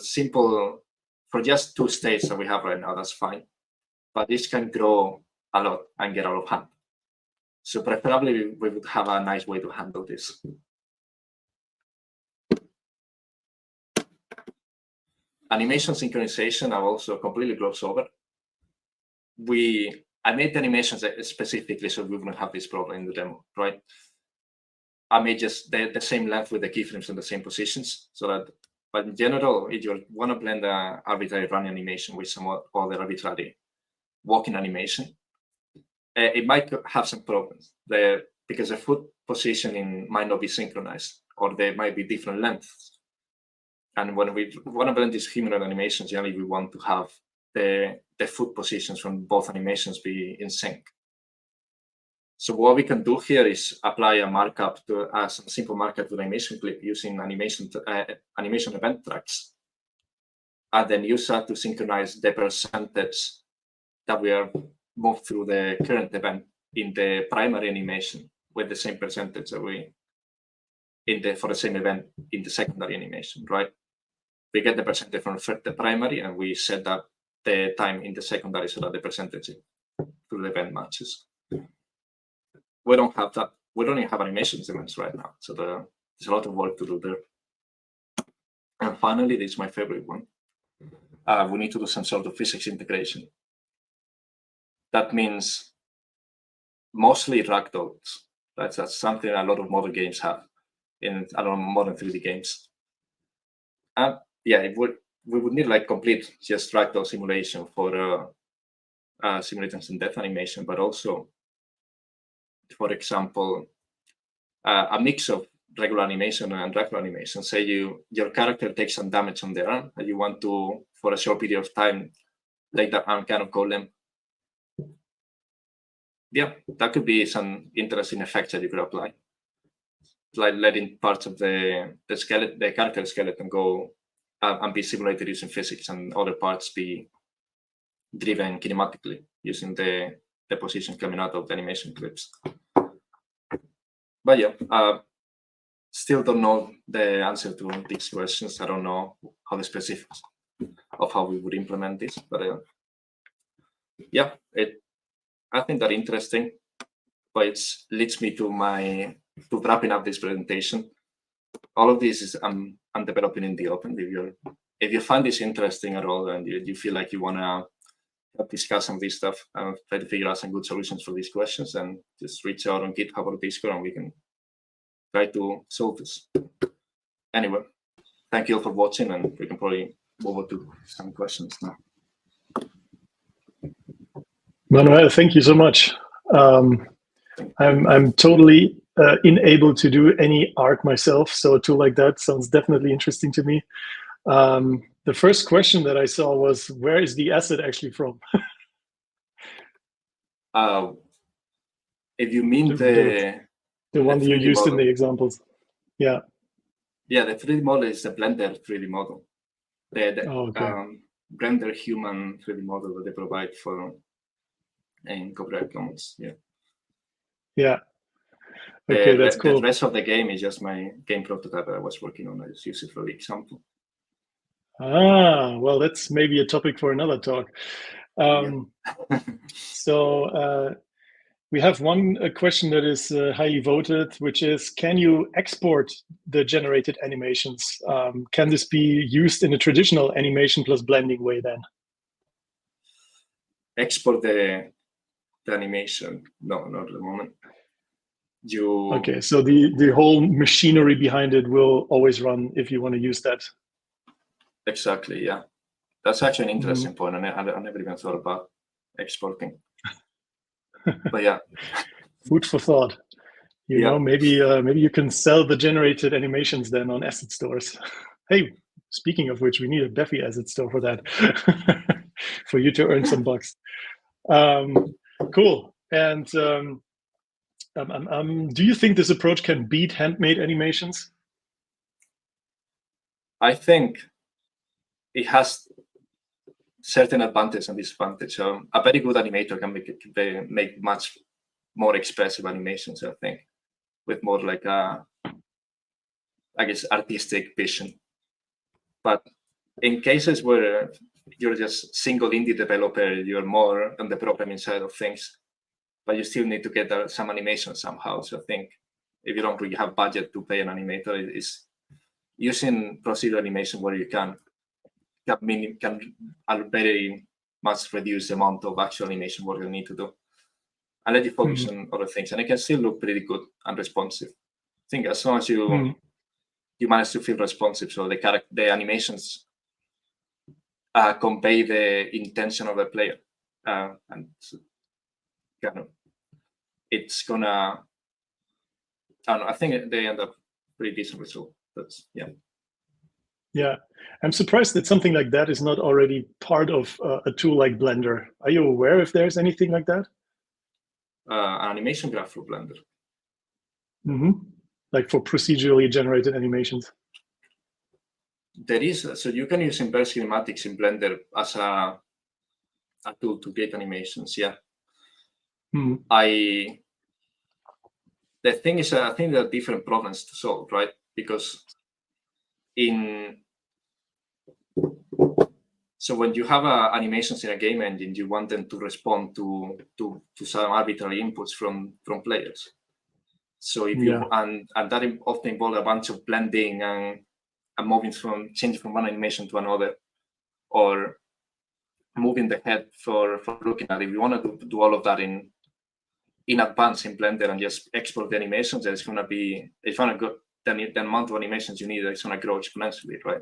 just two states that we have right now, that's fine. But this can grow a lot and get out of hand. So preferably we would have a nice way to handle this. Animation synchronization, I've also completely glossed over. I made the animations specifically so we wouldn't have this problem in the demo, right? I made just the same length with the keyframes in the same positions, so that. But in general, if you want to blend an arbitrary running animation with some other arbitrary walking animation, it might have some problems because the foot positioning might not be synchronized, or there might be different lengths. And when we want to blend these humanoid animations, generally we want to have the foot positions from both animations be in sync. So what we can do here is apply a markup to some simple markup to the animation clip using animation event tracks. and then use that to synchronize the percentage that we are moved through the current event in the primary animation with the same percentage that we for the same event in the secondary animation, right? We get the percentage from the primary, and we set up the time in the secondary so that the percentage through the event matches. We don't have that. We don't even have animations events right now, so there's a lot of work to do there. And finally, this is my favorite one. We need to do some sort of physics integration. That means mostly ragdolls. That's something a lot of modern games have in a lot of modern 3D games. And yeah, we would need like complete just ragdoll simulation for simulating some death animation, but also, for example, a mix of regular animation and regular animation. Say your character takes some damage on their arm, and you want to, for a short period of time, let that arm kind of go limp. Yeah, that could be some interesting effects that you could apply, like letting parts of the character skeleton go and be simulated using physics, and other parts be driven kinematically using the position coming out of the animation clips. But yeah, still don't know the answer to these questions. I don't know how the specifics of how we would implement this, but yeah, I think that interesting. But it leads me to wrapping up this presentation. All of this is I'm developing in the open. If you find this interesting at all, and you feel like you want to discuss some of this stuff, try to figure out some good solutions for these questions, and just reach out on GitHub or Discord, and we can try to solve this. Anyway, thank you all for watching, and we can probably move on to some questions now. Manuel, thank you so much. I'm totally unable to do any art myself, so a tool like that sounds definitely interesting to me. The first question that I saw was, where is the asset actually from? If you mean the one that you used model in the examples. Yeah. Yeah, the 3D model is the Blender 3D model. Okay. Blender human 3D model that they provide for in copyright commons. Yeah. Yeah. Okay, that's cool. The rest of the game is just my game prototype that I was working on. I just use it for the example. Ah, well, that's maybe a topic for another talk. So we have one question that is highly voted, which is, can you export the generated animations? Can this be used in a traditional animation plus blending way then? Export the animation? No, not at the moment. Okay, so the whole machinery behind it will always run if you want to use that. Exactly, yeah. That's actually an interesting point. I never even thought about exporting. But yeah. Food for thought. You know, maybe you can sell the generated animations then on asset stores. Hey, speaking of which, we need a Bevy asset store for that, for you to earn some bucks. Cool. And do you think this approach can beat handmade animations? I think it has certain advantage and disadvantage. So a very good animator can make much more expressive animations, I think, with more like I guess, artistic vision. But in cases where you're just single indie developer, you're more on the programming side of things, but you still need to get some animation somehow. So I think if you don't really have budget to pay an animator, is using procedural animation where you can very much reduce the amount of actual animation work you need to do, and let you focus on other things, and it can still look pretty good and responsive. I think as long as you manage to feel responsive, so the animations convey the intention of the player, and kind of it's gonna. I don't know, I think they end up pretty decent result. That's Yeah, I'm surprised that something like that is not already part of a tool like Blender. Are you aware if there's anything like that? An animation graph for Blender. Like for procedurally generated animations. There is, so you can use inverse kinematics in Blender as a tool to create animations. Yeah. The thing is, I think there are different problems to solve, right? Because so when you have animations in a game engine, you want them to respond to some arbitrary inputs from players. So if you and that often involves a bunch of blending and changing from one animation to another, or moving the head for looking at it. If you want to do all of that in advance in Blender and just export the animations, there's going to be, the amount of animations you need is going to grow exponentially, right?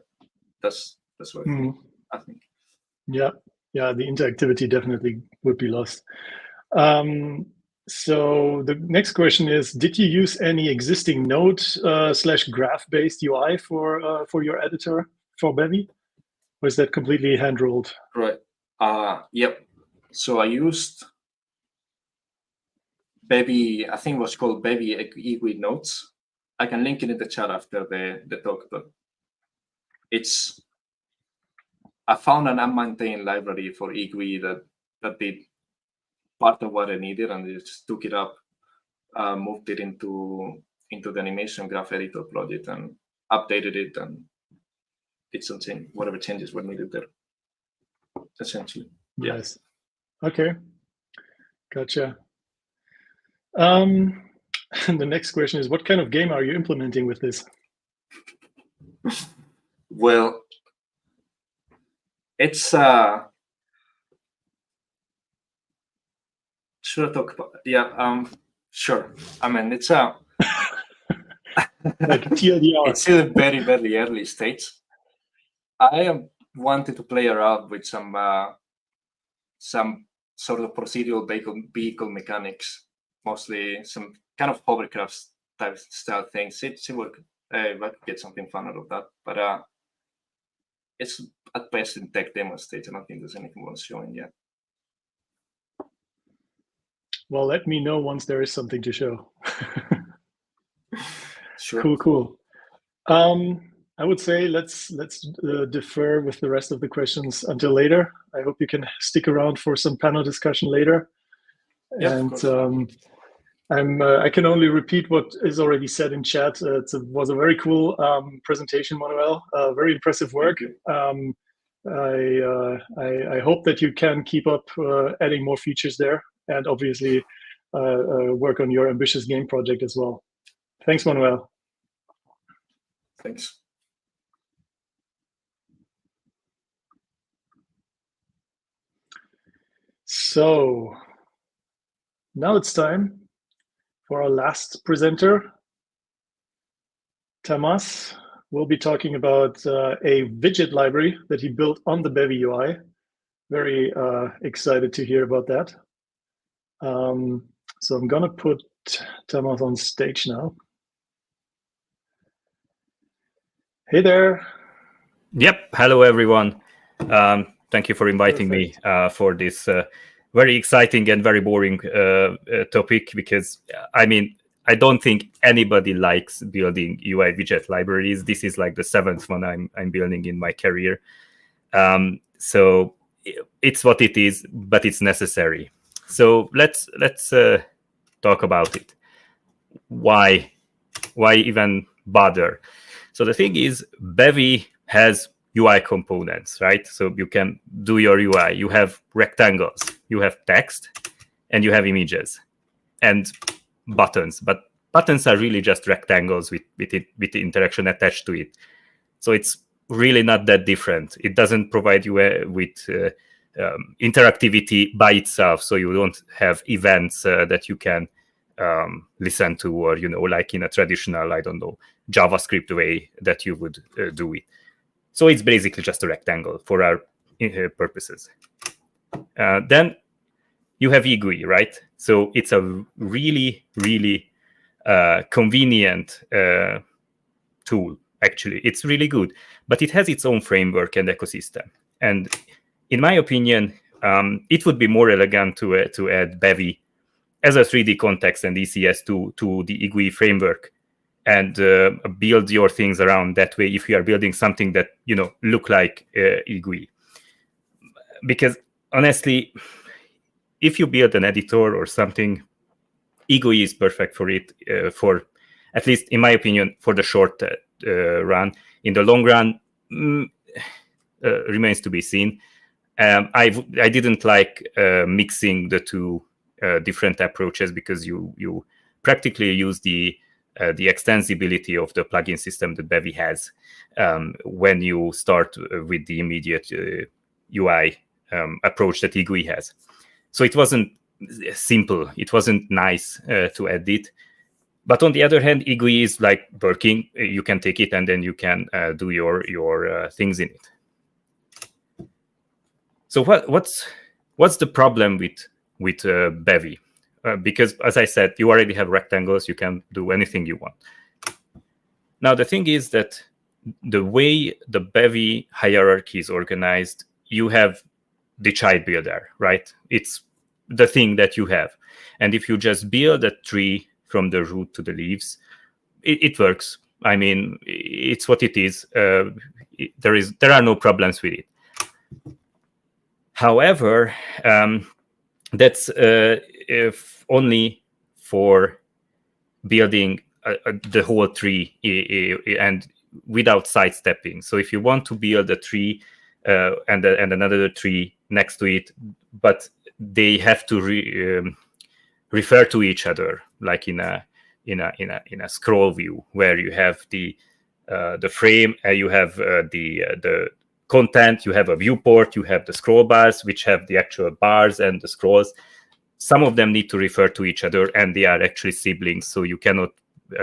That's what I think. Yeah, the interactivity definitely would be lost. So the next question is, did you use any existing Node / graph-based UI for your editor for Bevy? Or is that completely hand-rolled? Right. Yep. So I used Bevy, I think it was called Bevy UI nodes. I can link it in the chat after the talk, but I found an unmaintained library for EGUI that did part of what I needed, and just took it up, moved it into the animation graph editor project, and updated it, and did some whatever changes were needed there. Essentially. Yes. Okay. Gotcha. The next question is, what kind of game are you implementing with this? Well, it's should I talk about it? Yeah, sure. I mean, it's like TLDR. It's still very, very early stage. I wanted to play around with some sort of procedural vehicle mechanics, mostly some kind of hovercraft type style things. See what I could get something fun out of that, but it's at best in tech demo stage. I don't think there's anything worth showing yet. Well, let me know once there is something to show. Sure. Cool. I would say let's defer with the rest of the questions until later. I hope you can stick around for some panel discussion later. Yeah, and I can only repeat what is already said in chat. It was a very cool presentation, Manuel. Very impressive work. I hope that you can keep up adding more features there, and obviously work on your ambitious game project as well. Thanks, Manuel. Thanks. So now it's time for our last presenter. Tamas will be talking about a widget library that he built on the Bevy UI. Very excited to hear about that. So I'm gonna put Tamas on stage now. Hey there. Yep. Hello, everyone. Thank you for inviting me for this very exciting and very boring topic, because I mean, I don't think anybody likes building UI widget libraries. This is like the 7th one I'm building in my career. So it's what it is, but it's necessary. So let's talk about it. Why even bother? So the thing is, Bevy has UI components, right? So you can do your UI. You have rectangles, you have text, and you have images and buttons. But buttons are really just rectangles with the interaction attached to it. So it's really not that different. It doesn't provide you with interactivity by itself. So you don't have events that you can listen to, or like in a traditional, I don't know, JavaScript way that you would do it. So it's basically just a rectangle for our purposes. Then you have EGUI, right? So it's a really, really convenient tool. Actually, it's really good, but it has its own framework and ecosystem. And in my opinion, it would be more elegant to add Bevy as a 3D context and ECS to the EGUI framework, and build your things around that way if you are building something that look like GUI. Because honestly, if you build an editor or something, GUI is perfect for it, for at least in my opinion, for the short run. In the long run, remains to be seen. I didn't like mixing the two different approaches, because you practically use the extensibility of the plugin system that Bevy has when you start with the immediate UI approach that GUI has. So it wasn't simple. It wasn't nice to edit. But on the other hand, GUI is like working. You can take it and then you can do your things in it. So what's the problem with Bevy? Because as I said, you already have rectangles. You can do anything you want. Now the thing is that the way the Bevy hierarchy is organized, you have the child builder, right? It's the thing that you have. And if you just build a tree from the root to the leaves, it works. I mean, it's what it is. There are no problems with it. However, that's if only for building the whole tree and without sidestepping. So if you want to build a tree and another tree next to it, but they have to refer to each other, like in a scroll view, where you have the frame, you have the content, you have a viewport, you have the scroll bars, which have the actual bars and the scrolls. Some of them need to refer to each other, and they are actually siblings, so you cannot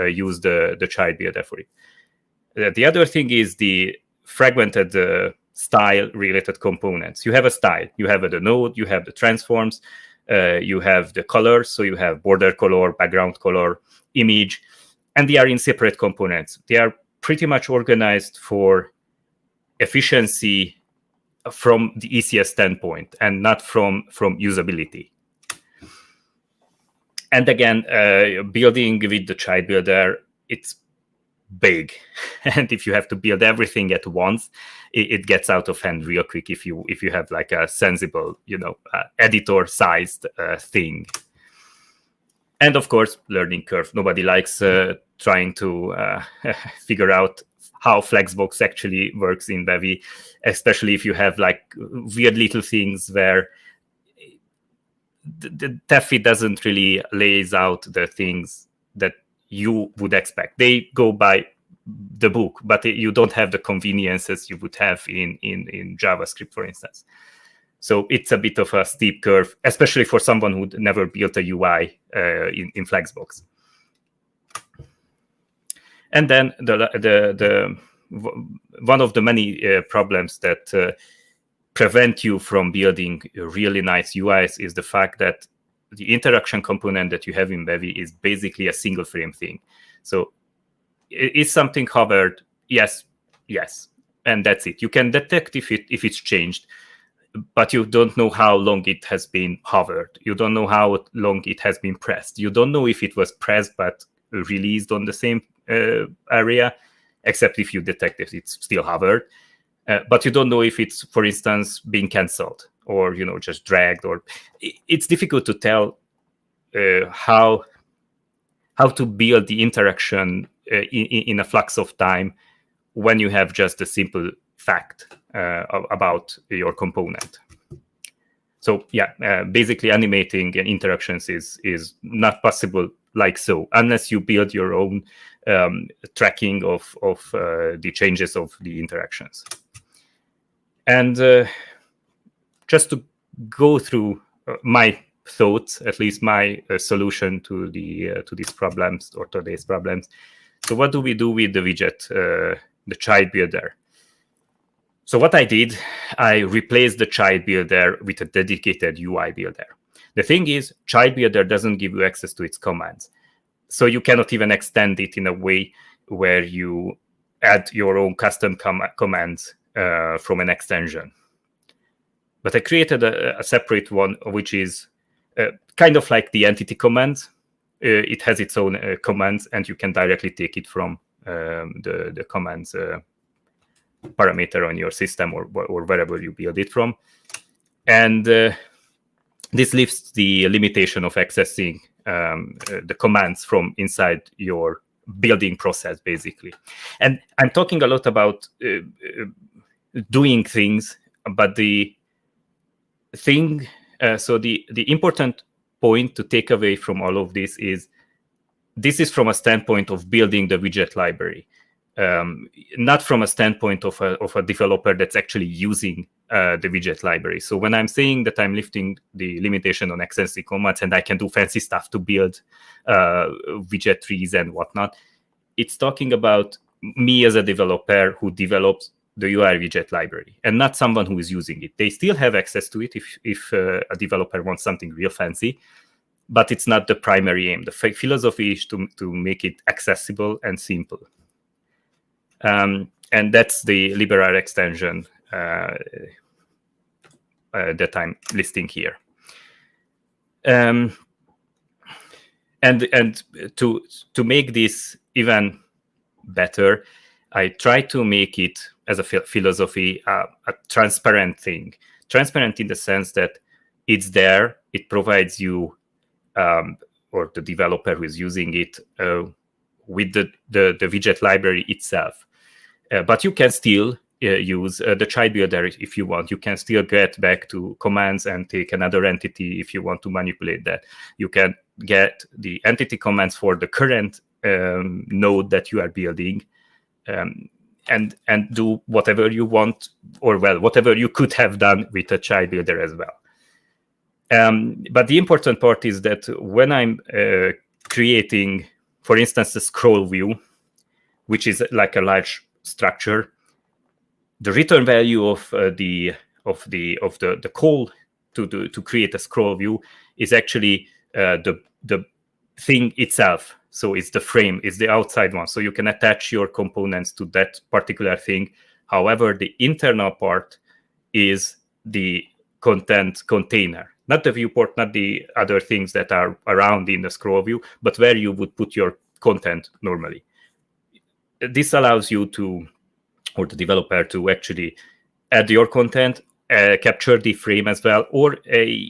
use the child builder for it. The other thing is the fragmented style related components. You have a style, you have the node, you have the transforms, you have the colors, so you have border color, background color, image, and they are in separate components. They are pretty much organized for efficiency from the ECS standpoint and not from usability. And again, building with the child builder, it's big, and if you have to build everything at once, it gets out of hand real quick if you have like a sensible editor sized thing. And of course, learning curve. Nobody likes trying to figure out how Flexbox actually works in Bevy, especially if you have like weird little things where the Taffy doesn't really lays out the things that you would expect. They go by the book, but you don't have the conveniences you would have in JavaScript, for instance. So it's a bit of a steep curve, especially for someone who never built a UI in Flexbox. And then the one of the many problems that prevent you from building really nice UIs is the fact that the interaction component that you have in Bevy is basically a single frame thing. So is something hovered? Yes, and that's it. You can detect if it's changed, but you don't know how long it has been hovered. You don't know how long it has been pressed. You don't know if it was pressed but released on the same area, except if you detect if it's still hovered. But you don't know if it's, for instance, being cancelled or just dragged. Or it's difficult to tell how to build the interaction in a flux of time when you have just a simple fact about your component. So yeah, basically animating interactions is not possible like so, unless you build your own tracking of the changes of the interactions. And just to go through my thoughts, at least my solution to these problems or today's problems. So what do we do with the widget, the child builder? So what I did, I replaced the child builder with a dedicated UI builder. The thing is, child builder doesn't give you access to its commands. So you cannot even extend it in a way where you add your own custom commands from an extension. But I created a separate one, which is kind of like the entity commands. it has its own commands, and you can directly take it from the commands parameter on your system or wherever you build it from. And this lifts the limitation of accessing the commands from inside your building process, basically. And I'm talking a lot about doing things, but the thing, so the important point to take away from all of this is from a standpoint of building the widget library, not from a standpoint of a developer that's actually using the widget library. So when I'm saying that I'm lifting the limitation on accessing commands and I can do fancy stuff to build widget trees and whatnot, it's talking about me as a developer who develops the UI widget library and not someone who is using it. They still have access to it if a developer wants something real fancy, but it's not the primary aim. The philosophy is to make it accessible and simple. And that's the liberal extension that I'm listing here. And to make this even better, I try to make it, as a philosophy, a transparent thing. Transparent in the sense that it's there, it provides you or the developer who is using it with the widget library itself. But you can still use the child builder if you want. You can still get back to commands and take another entity if you want to manipulate that. You can get the entity commands for the current node that you are building, and do whatever you want, or well, whatever you could have done with a child builder as well. But the important part is that when I'm creating, for instance, a scroll view, which is like a large structure, the return value of the call to create a scroll view is actually the thing itself. So it's the frame, it's the outside one. So you can attach your components to that particular thing. However, the internal part is the content container, not the viewport, not the other things that are around in the scroll view, but where you would put your content normally. This allows you to, or the developer, to actually add your content, capture the frame as well, or I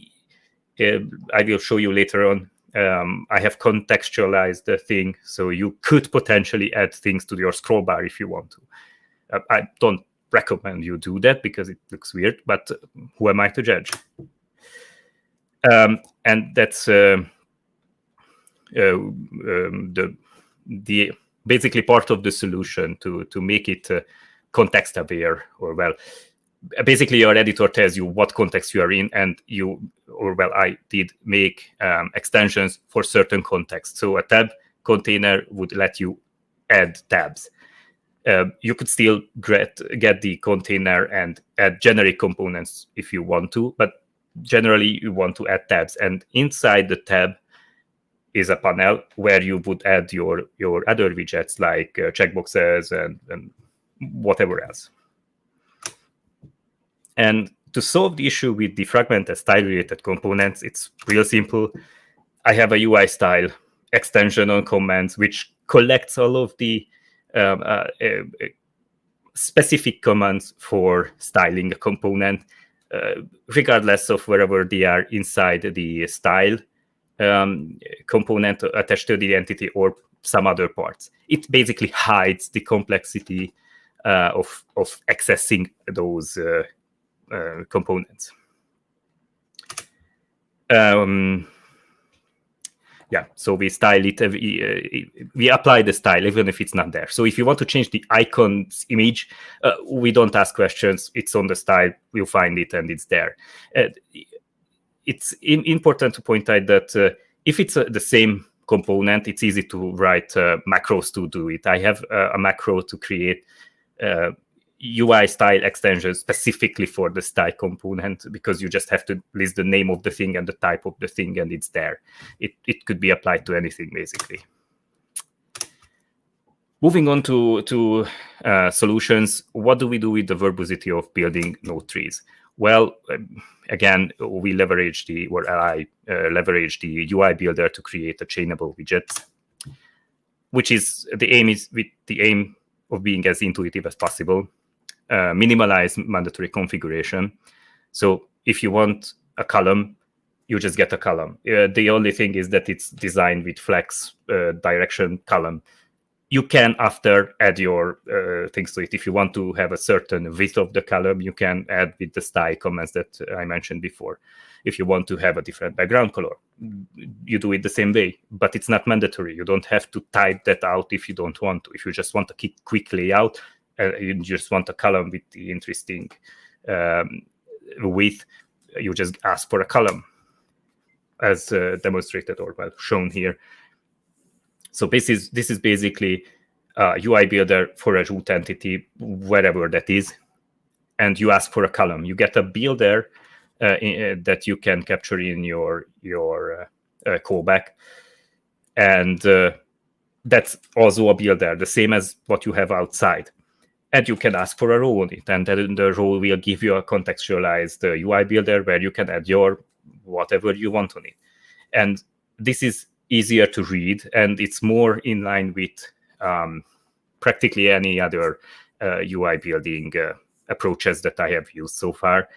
will show you later on. I have contextualized the thing, so you could potentially add things to your scroll bar if you want to. I don't recommend you do that because it looks weird, but who am I to judge? And that's the basically part of the solution to make it context aware, or well, basically your editor tells you what context you are in, and I did make extensions for certain contexts. So a tab container would let you add tabs. You could still get the container and add generic components if you want to, but generally you want to add tabs. And inside the tab is a panel where you would add your other widgets like checkboxes and whatever else. And to solve the issue with the fragmented style-related components, it's real simple. I have a UI style extension on commands, which collects all of the specific commands for styling a component, regardless of wherever they are inside the style component attached to the entity or some other parts. It basically hides the complexity of accessing those components. Yeah, so we style it, we apply the style even if it's not there. So if you want to change the icon's image, we don't ask questions. It's on the style, we'll find it and it's there. It's important to point out that if it's the same component, it's easy to write macros to do it. I have a macro to create UI style extension specifically for the style component, because you just have to list the name of the thing and the type of the thing, and it's there. It could be applied to anything, basically. Moving on to solutions, what do we do with the verbosity of building node trees? Well, again, we leverage I leverage the UI builder to create a chainable widget, which is the aim of being as intuitive as possible. Minimize mandatory configuration. So if you want a column, you just get a column. The only thing is that it's designed with flex direction column. You can after add your things to it. If you want to have a certain width of the column, you can add with the style comments that I mentioned before. If you want to have a different background color, you do it the same way, but it's not mandatory. You don't have to type that out if you don't want to. If you just want a quick layout, you just want a column with the interesting width, you just ask for a column, as demonstrated or well shown here. So this is basically a UI builder for a root entity, wherever that is, and you ask for a column. You get a builder that you can capture in your callback, and that's also a builder, the same as what you have outside. And you can ask for a row on it, and then the row will give you a contextualized UI builder where you can add your whatever you want on it. And this is easier to read, and it's more in line with practically any other UI building approaches that I have used so far.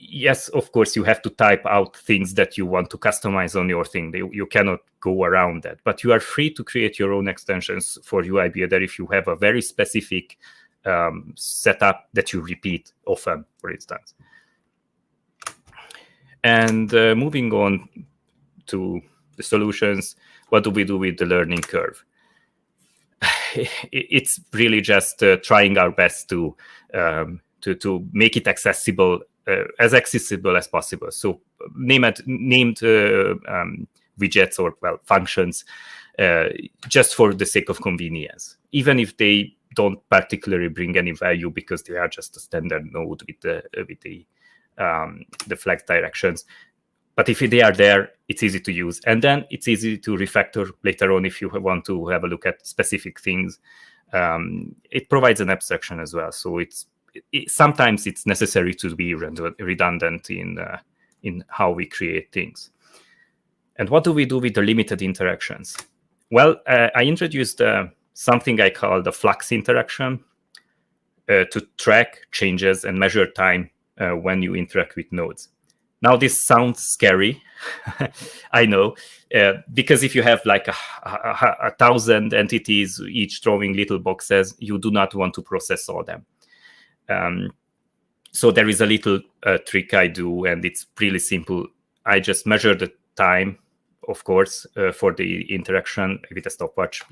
Yes, of course, you have to type out things that you want to customize on your thing. You cannot go around that, but you are free to create your own extensions for UI builder if you have a very specific setup that you repeat often, for instance. And moving on to the solutions, what do we do with the learning curve? It's really just trying our best to make it accessible, as accessible as possible. So named widgets or functions, just for the sake of convenience, even if they don't particularly bring any value because they are just a standard node with the flex directions. But if they are there, it's easy to use. And then it's easy to refactor later on if you want to have a look at specific things. It provides an abstraction as well. So sometimes it's necessary to be redundant in how we create things. And what do we do with the limited interactions? Well, I introduced something I call the flux interaction to track changes and measure time when you interact with nodes. Now, this sounds scary, I know, because if you have like 1,000 entities, each throwing little boxes, you do not want to process all them. So there is a little trick I do, and it's really simple. I just measure the time, of course, for the interaction with a stopwatch,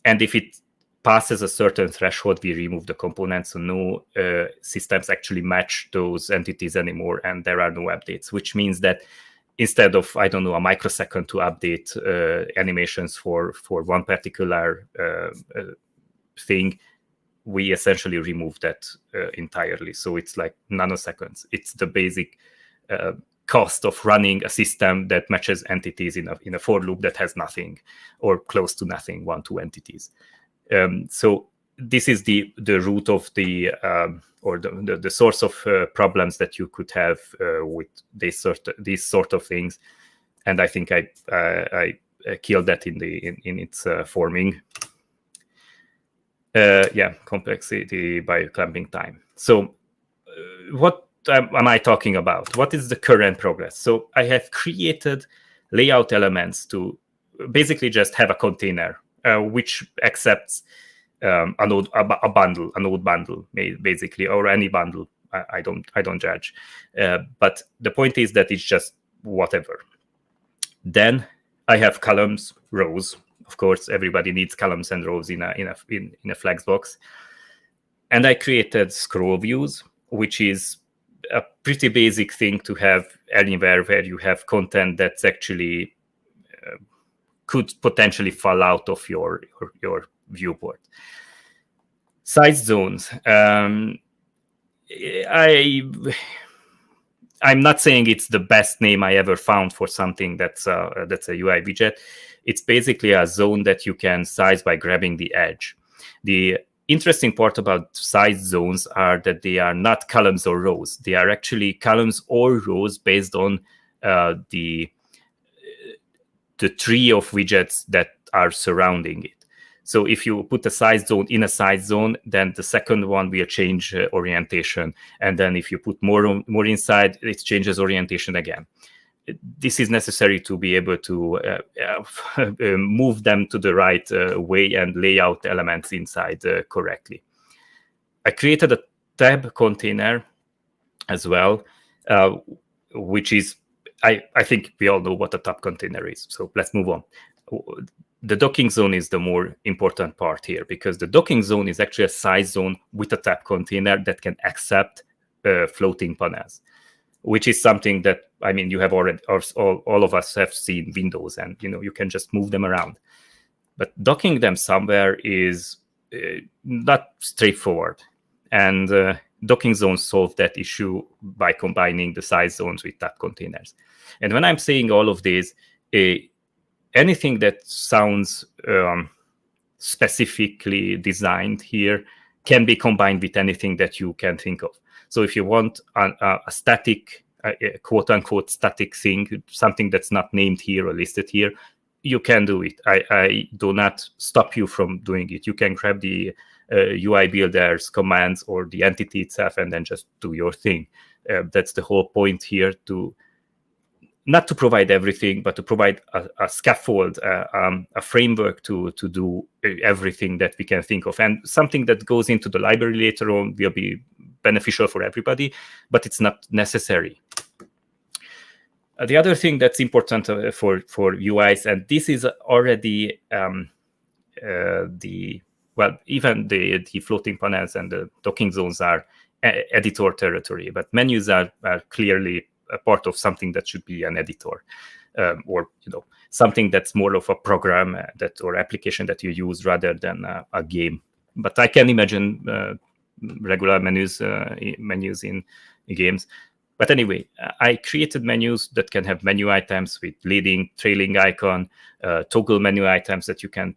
and if it passes a certain threshold, we remove the components, so no systems actually match those entities anymore, and there are no updates, which means that instead of, I don't know, a microsecond to update animations for one particular thing, we essentially remove that entirely. So it's like nanoseconds. It's the basic cost of running a system that matches entities in a for loop that has nothing or close to nothing, 1-2 entities. So this is the root of the or the source of problems that you could have with these sort of things, and I think I killed that in its forming. Complexity by clamping time. So what am I talking about? What is the current progress? So I have created layout elements to basically just have a container which accepts a node bundle, basically, or any bundle. I don't judge, but the point is that it's just whatever. Then I have columns, rows. Of course, everybody needs columns and rows in a flex box. And I created scroll views, which is a pretty basic thing to have anywhere where you have content that's actually could potentially fall out of your viewport. Size zones. I'm not saying it's the best name I ever found for something that's a UI widget. It's basically a zone that you can size by grabbing the edge. The interesting part about size zones are that they are not columns or rows. They are actually columns or rows based on the tree of widgets that are surrounding it. So if you put a size zone in a size zone, then the second one will change orientation. And then if you put more inside, it changes orientation again. This is necessary to be able to move them to the right way and lay out the elements inside correctly. I created a tab container as well, which is, I think we all know what a tab container is. So let's move on. The docking zone is the more important part here, because the docking zone is actually a size zone with a tab container that can accept floating panels, which is something that, I mean, you have already, all of us have seen Windows, and you can just move them around. But docking them somewhere is not straightforward, and docking zones solve that issue by combining the size zones with tab containers. And when I'm saying all of these, anything that sounds specifically designed here can be combined with anything that you can think of. So if you want a static, quote-unquote static thing, something that's not named here or listed here, you can do it. I do not stop you from doing it. You can grab the UI builder's commands or the entity itself and then just do your thing. That's the whole point here, not to provide everything, but to provide a scaffold, a framework to do everything that we can think of. And something that goes into the library later on will be beneficial for everybody, but it's not necessary. The other thing that's important for UIs, and this is already even the floating panels and the docking zones are editor territory, but menus are clearly a part of something that should be an editor, or something that's more of a program or application that you use rather than a game. But I can imagine regular menus in games. But anyway, I created menus that can have menu items with leading, trailing icon, toggle menu items that you can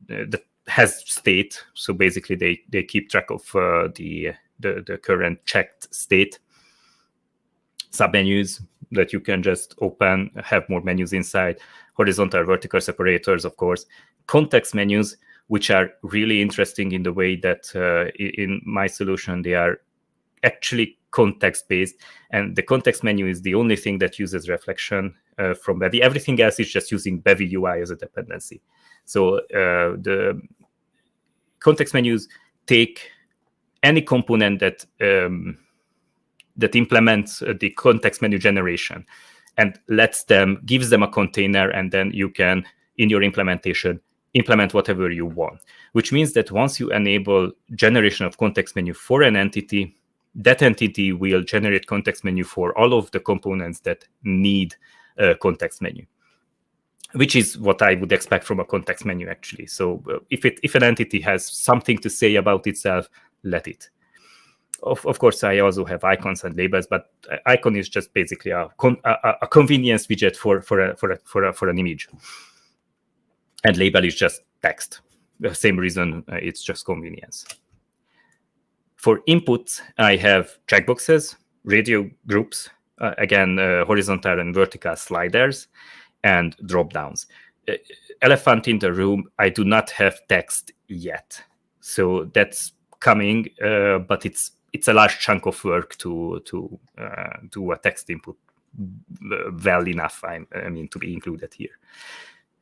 that has state. So basically, they keep track of the current checked state. Submenus that you can just open, have more menus inside, horizontal, vertical separators, of course. Context menus, which are really interesting in the way that in my solution, they are actually context-based. And the context menu is the only thing that uses reflection from Bevy. Everything else is just using Bevy UI as a dependency. So the context menus take any component that implements the context menu generation and gives them a container, and then you can, in your implementation, implement whatever you want. Which means that once you enable generation of context menu for an entity, that entity will generate context menu for all of the components that need a context menu, which is what I would expect from a context menu, actually. So if an entity has something to say about itself, let it. Of course, I also have icons and labels, but icon is just basically a convenience widget for an image, and label is just text. The same reason, it's just convenience. For inputs, I have checkboxes, radio groups, again, horizontal and vertical sliders, and drop-downs. Elephant in the room, I do not have text yet. So that's coming, but it's a large chunk of work to do a text input well enough, I mean, to be included here.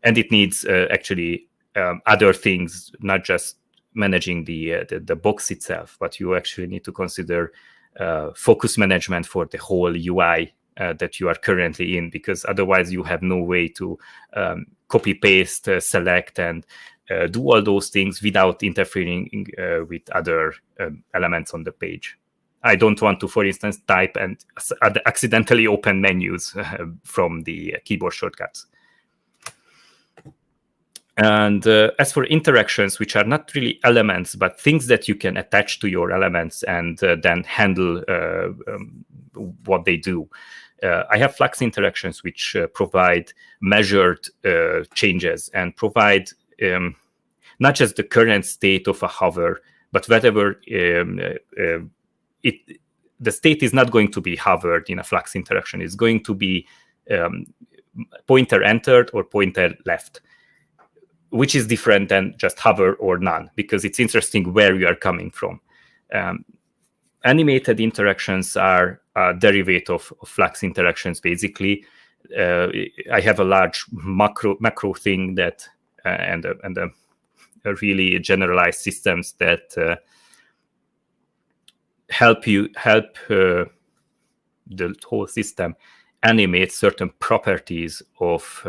And it needs actually other things, not just managing the box itself, but you actually need to consider focus management for the whole UI that you are currently in, because otherwise you have no way to copy, paste, select, and do all those things without interfering with other elements on the page. I don't want to, for instance, type and accidentally open menus from the keyboard shortcuts. And as for interactions, which are not really elements, but things that you can attach to your elements and then handle what they do, I have Flux interactions, which provide measured changes and provide not just the current state of a hover, but whatever the state is not going to be hovered in a Flux interaction. It's going to be pointer entered or pointer left, which is different than just hover or none, because it's interesting where you are coming from. Animated interactions are a derivative of Flux interactions, basically. I have a large macro thing that and a really generalized systems that help the whole system animate certain properties of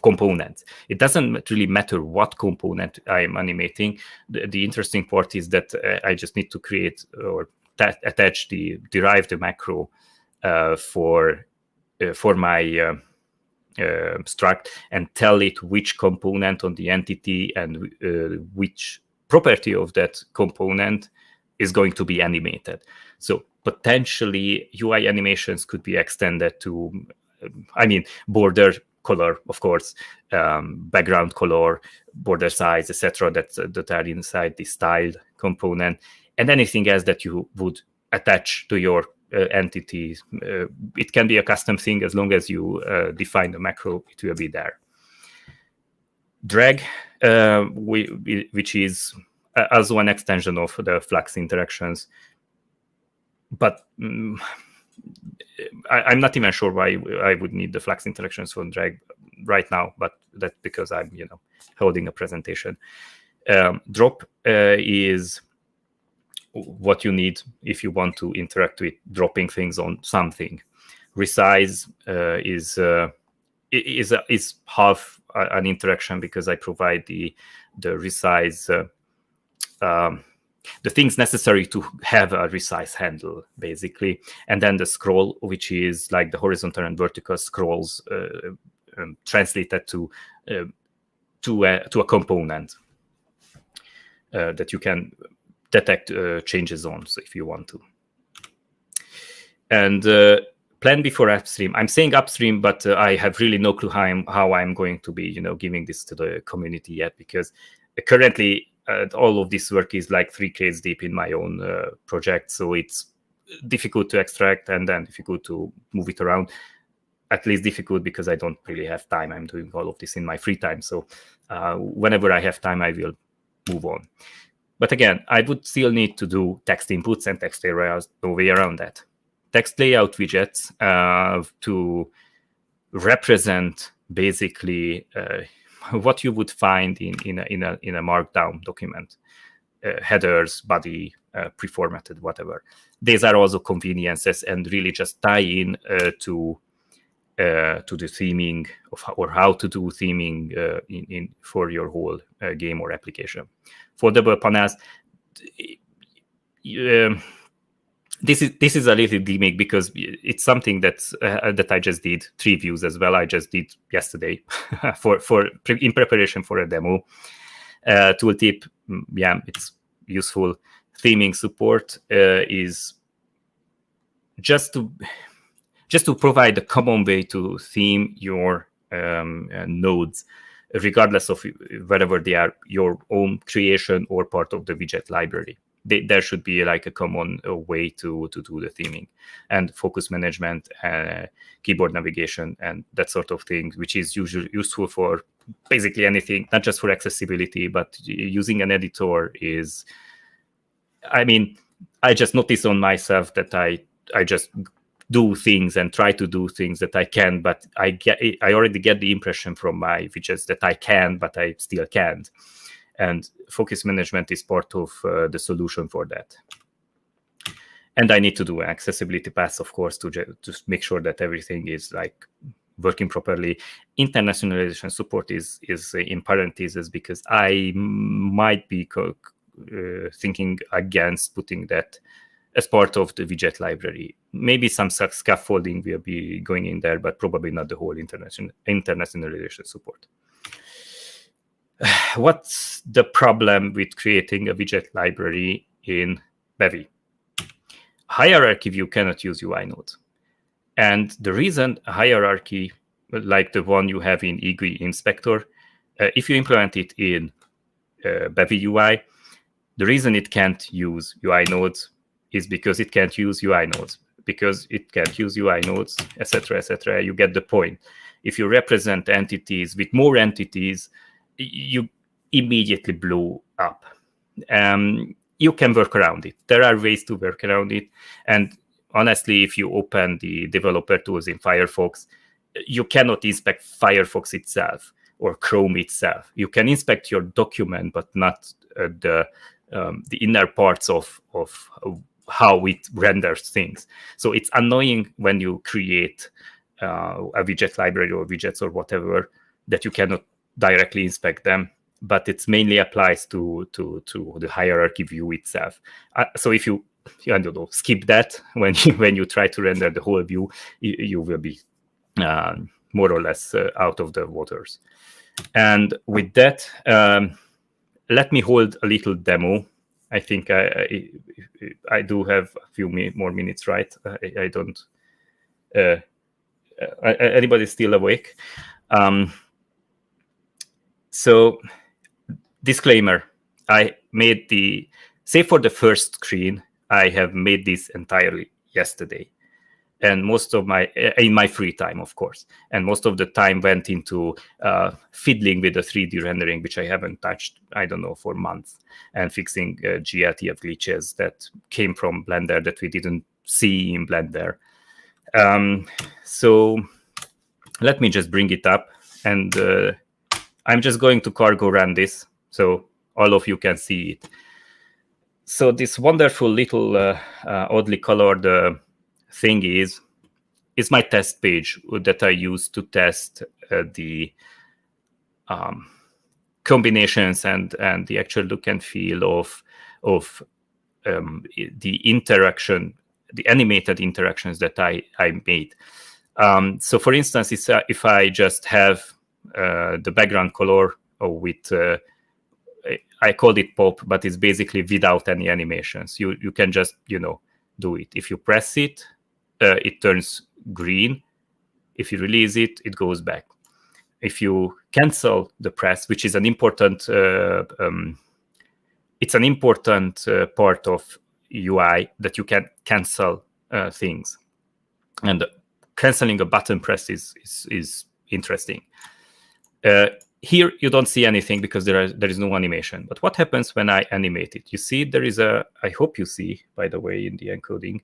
components. It doesn't really matter what component I am animating. The interesting part is that I just need to create or derive the macro for my struct and tell it which component on the entity and which property of that component is going to be animated. So potentially UI animations could be extended to, border color, of course, background color, border size, etc. that are inside the style component, and anything else that you would attach to your entity. It can be a custom thing as long as you define the macro, it will be there. Drag, which is also an extension of the Flux interactions, but I'm not even sure why I would need the Flux interactions for drag right now, but that's because I'm holding a presentation. Drop is what you need if you want to interact with dropping things on something. Resize is half an interaction, because I provide the resize the things necessary to have a resize handle, basically, and then the scroll, which is like the horizontal and vertical scrolls translated to a component that you can detect changes on, so if you want to. And plan before upstream. I'm saying upstream, but I have really no clue how I'm going to be, giving this to the community yet, because currently all of this work is like 3 Ks deep in my own project, so it's difficult to extract and then difficult to move it around. At least difficult because I don't really have time. I'm doing all of this in my free time, so whenever I have time, I will move on. But again, I would still need to do text inputs and text areas, no way around that. Text layout widgets to represent basically what you would find in a markdown document, headers, body, pre-formatted, whatever. These are also conveniences and really just tie in to the theming or how to do theming for your whole game or application. Foldable panels. This is a little gimmick because it's something that I just did 3 views as well. I just did yesterday in preparation for a demo. Tooltip, yeah, it's useful. Theming support is just to provide a common way to theme your nodes, regardless of whether they are your own creation or part of the widget library. There should be like a common way to do the theming and focus management, keyboard navigation, and that sort of thing, which is usually useful for basically anything, not just for accessibility, but using an editor is, I just notice on myself that I just do things and try to do things that I can, but I already get the impression from my widgets that I can, but I still can't. And focus management is part of the solution for that. And I need to do accessibility paths, of course, to make sure that everything is like working properly. Internationalization support is in parentheses because I might be thinking against putting that as part of the widget library. Maybe some scaffolding will be going in there, but probably not the whole internationalization support. What's the problem with creating a widget library in Bevy? Hierarchy view cannot use UI nodes. And the reason a hierarchy, like the one you have in EGUI Inspector, if you implement it in Bevy UI, The reason it can't use UI nodes is because it can't use UI nodes, because it can't use UI nodes, etc., etc. You get the point. If you represent entities with more entities, you immediately blow up. You can work around it. There are ways to work around it. And honestly, if you open the developer tools in Firefox, you cannot inspect Firefox itself or Chrome itself. You can inspect your document, but not the inner parts of how it renders things. So it's annoying when you create a widget library or widgets or whatever that you cannot directly inspect them, but it mainly applies to the hierarchy view itself. So if you I don't know, skip that when you try to render the whole view, you will be more or less out of the waters. And with that, let me hold a little demo. I think I do have a few more minutes, right? I don't. Anybody still awake? So, disclaimer: I made save for the first screen. I have made this entirely yesterday, and most of in my free time, of course. And most of the time went into fiddling with the 3D rendering, which I haven't touched, I don't know, for months, and fixing GLTF glitches that came from Blender that we didn't see in Blender. So let me just bring it up, and I'm just going to cargo run this so all of you can see it. So this wonderful little oddly colored thing is my test page that I use to test the combinations and the actual look and feel of the interaction, the animated interactions that I made. So for instance, if I just have the background color with I called it pop, but it's basically without any animations. You can just do it. If you press it, it turns green. If you release it, it goes back. If you cancel the press, which is an important, it's an important part of UI that you can cancel things, and canceling a button press is interesting. Here you don't see anything because there is no animation. But what happens when I animate it? You see there is I hope you see, by the way, in the encoding,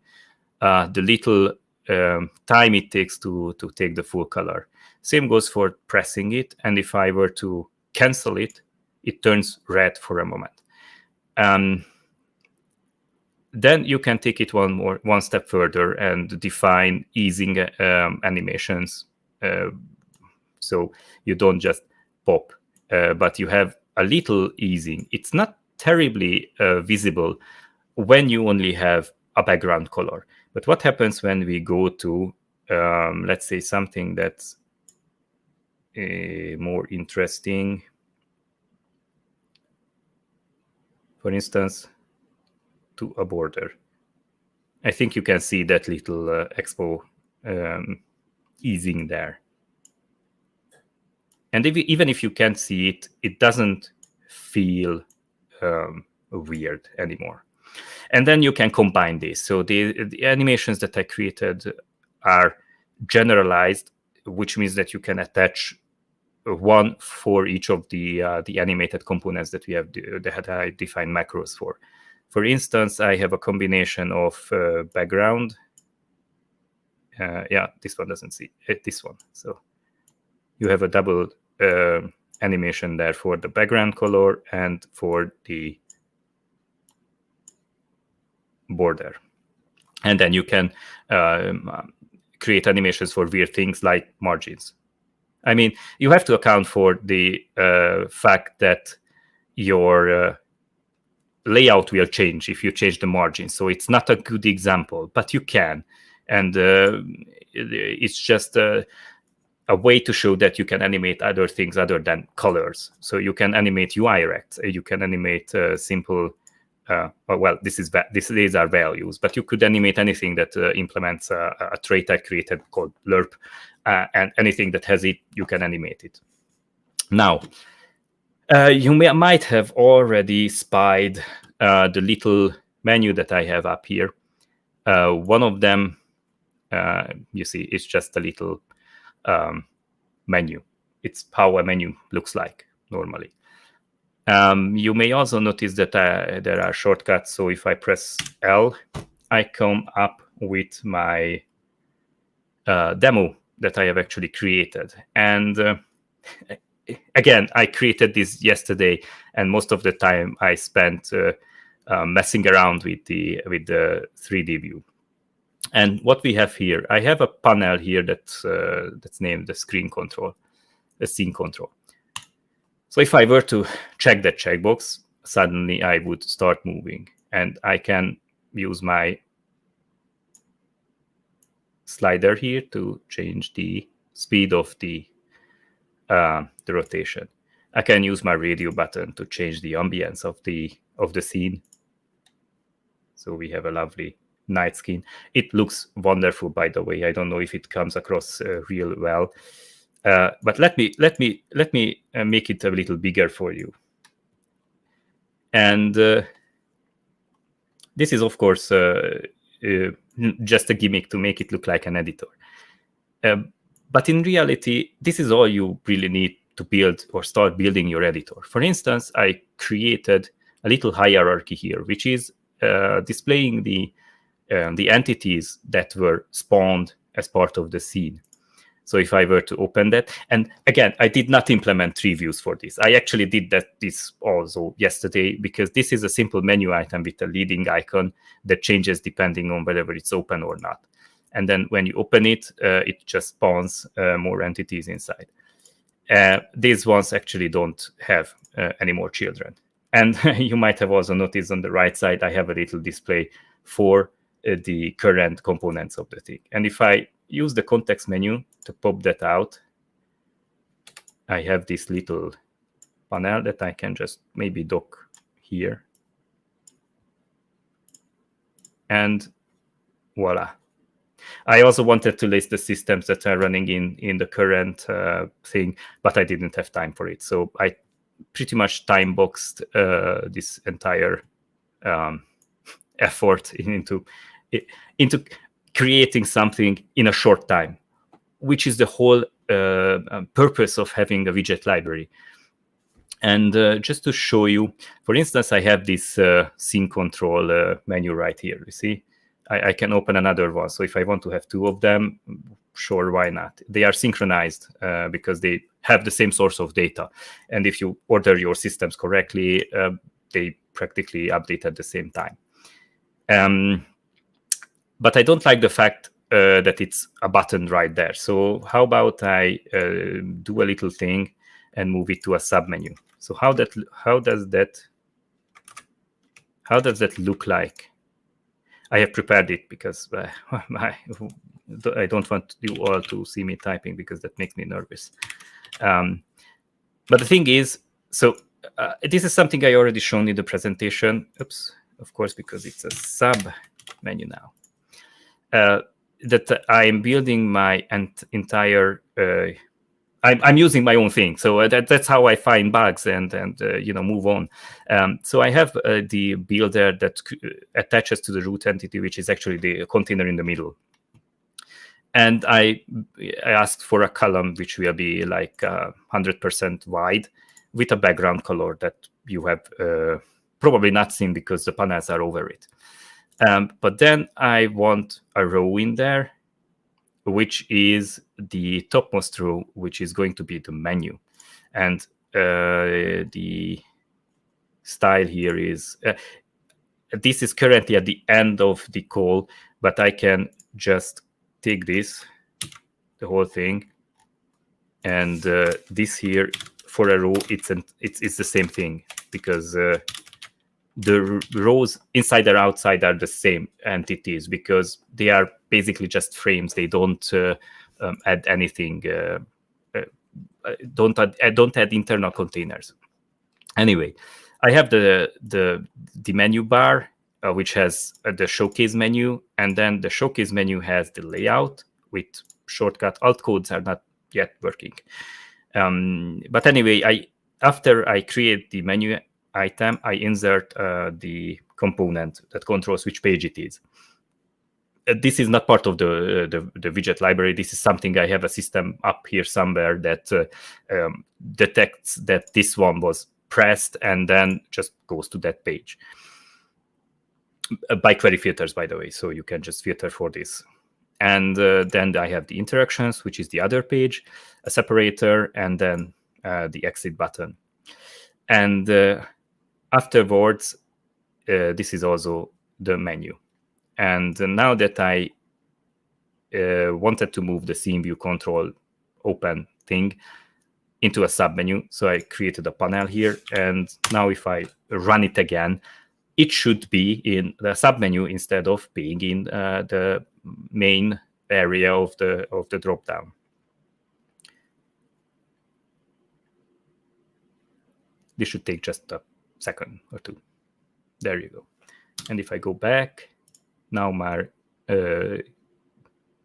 the little time it takes to take the full color. Same goes for pressing it. And if I were to cancel it, it turns red for a moment. Then you can take it one step further and define easing animations. So you don't just pop, but you have a little easing. It's not terribly visible when you only have a background color. But what happens when we go to, let's say, something that's more interesting? For instance, to a border. I think you can see that little expo easing there. And even if you can't see it, it doesn't feel weird anymore. And then you can combine this. So the animations that I created are generalized, which means that you can attach one for each of the animated components that we have that I define macros for. For instance, I have a combination of background. Yeah, this one doesn't see it, this one. So you have a double animation there for the background color and for the border. And then you can create animations for weird things like margins. I mean, you have to account for the fact that your layout will change if you change the margin. So it's not a good example, but you can. And it's just a way to show that you can animate other things other than colors. So you can animate UI rects. You can animate simple, well, these are values, but you could animate anything that implements a trait I created called lerp, and anything that has it, you can animate it. Now, you might have already spied the little menu that I have up here. One of them, you see, is just a little menu. It's how a menu looks like normally. You may also notice that there are shortcuts. So if I press L, I come up with my demo that I have actually created. And again, I created this yesterday, and most of the time I spent messing around with the 3D view. And what we have here, I have a panel here that's named the scene control. So if I were to check that checkbox, suddenly I would start moving, and I can use my slider here to change the speed of the rotation. I can use my radio button to change the ambience of the scene. So we have a lovely night scene. It looks wonderful, by the way. I don't know if it comes across real well, but let me make it a little bigger for you. And this is, of course, just a gimmick to make it look like an editor. But in reality, this is all you really need to build or start building your editor. For instance, I created a little hierarchy here, which is displaying the entities that were spawned as part of the scene. So if I were to open that, and again, I did not implement 3 views for this. I actually did this also yesterday, because this is a simple menu item with a leading icon that changes depending on whether it's open or not. And then when you open it, it just spawns more entities inside. These ones actually don't have any more children. And you might have also noticed on the right side, I have a little display for the current components of the thing. And if I use the context menu to pop that out, I have this little panel that I can just maybe dock here. And voila. I also wanted to list the systems that are running in the current thing, but I didn't have time for it. So I pretty much time boxed this entire effort into creating something in a short time, which is the whole purpose of having a widget library. And just to show you, for instance, I have this scene control menu right here. You see, I can open another one. So if I want to have 2 of them, sure, why not? They are synchronized because they have the same source of data. And if you order your systems correctly, they practically update at the same time. But I don't like the fact that it's a button right there. So how about I do a little thing and move it to a submenu? So how does that look like? I have prepared it because I don't want you all to see me typing, because that makes me nervous. But the thing is, so this is something I already shown in the presentation. Oops, of course, because it's a sub menu now. That I am building my entire. I'm using my own thing, so that's how I find bugs and move on. So I have the builder that attaches to the root entity, which is actually the container in the middle. And I asked for a column which will be like 100% wide, with a background color that you have probably not seen because the panels are over it. But then I want a row in there, which is the topmost row, which is going to be the menu. And the style here is, this is currently at the end of the call, but I can just take this, the whole thing, and this here for a row, it's the same thing, because the rows inside or outside are the same entities, because they are basically just frames. They don't add anything. Don't add internal containers. Anyway, I have the menu bar, which has the showcase menu, and then the showcase menu has the layout with shortcut. Alt codes are not yet working. But anyway, after I create the menu, item, I insert the component that controls which page it is. This is not part of the widget library. This is something I have a system up here somewhere that detects that this one was pressed and then just goes to that page. By query filters, by the way, so you can just filter for this. And then I have the interactions, which is the other page, a separator, and then the exit button. And afterwards, this is also the menu. And now that I wanted to move the scene view control open thing into a submenu, so I created a panel here. And now if I run it again, it should be in the submenu instead of being in the main area of the dropdown. This should take just a second or two. There you go. And if I go back, now my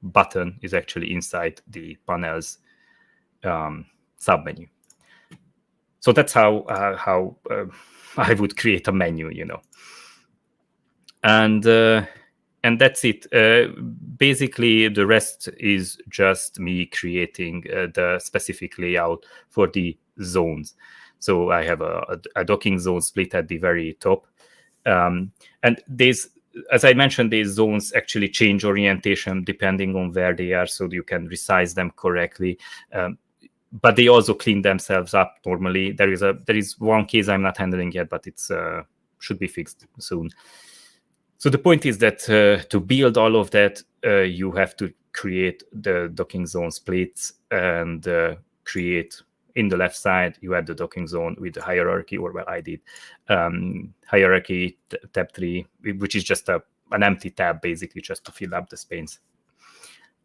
button is actually inside the panel's submenu. So that's how I would create a menu, you know. And that's it. Basically, the rest is just me creating the specific layout for the zones. So I have a docking zone split at the very top. And as I mentioned, these zones actually change orientation depending on where they are, so you can resize them correctly. But they also clean themselves up normally. There is one case I'm not handling yet, but it's should be fixed soon. So the point is that to build all of that, you have to create the docking zone splits and create in the left side, you add the docking zone with the hierarchy, or well, I did hierarchy tab 3, which is just an empty tab, basically just to fill up the space.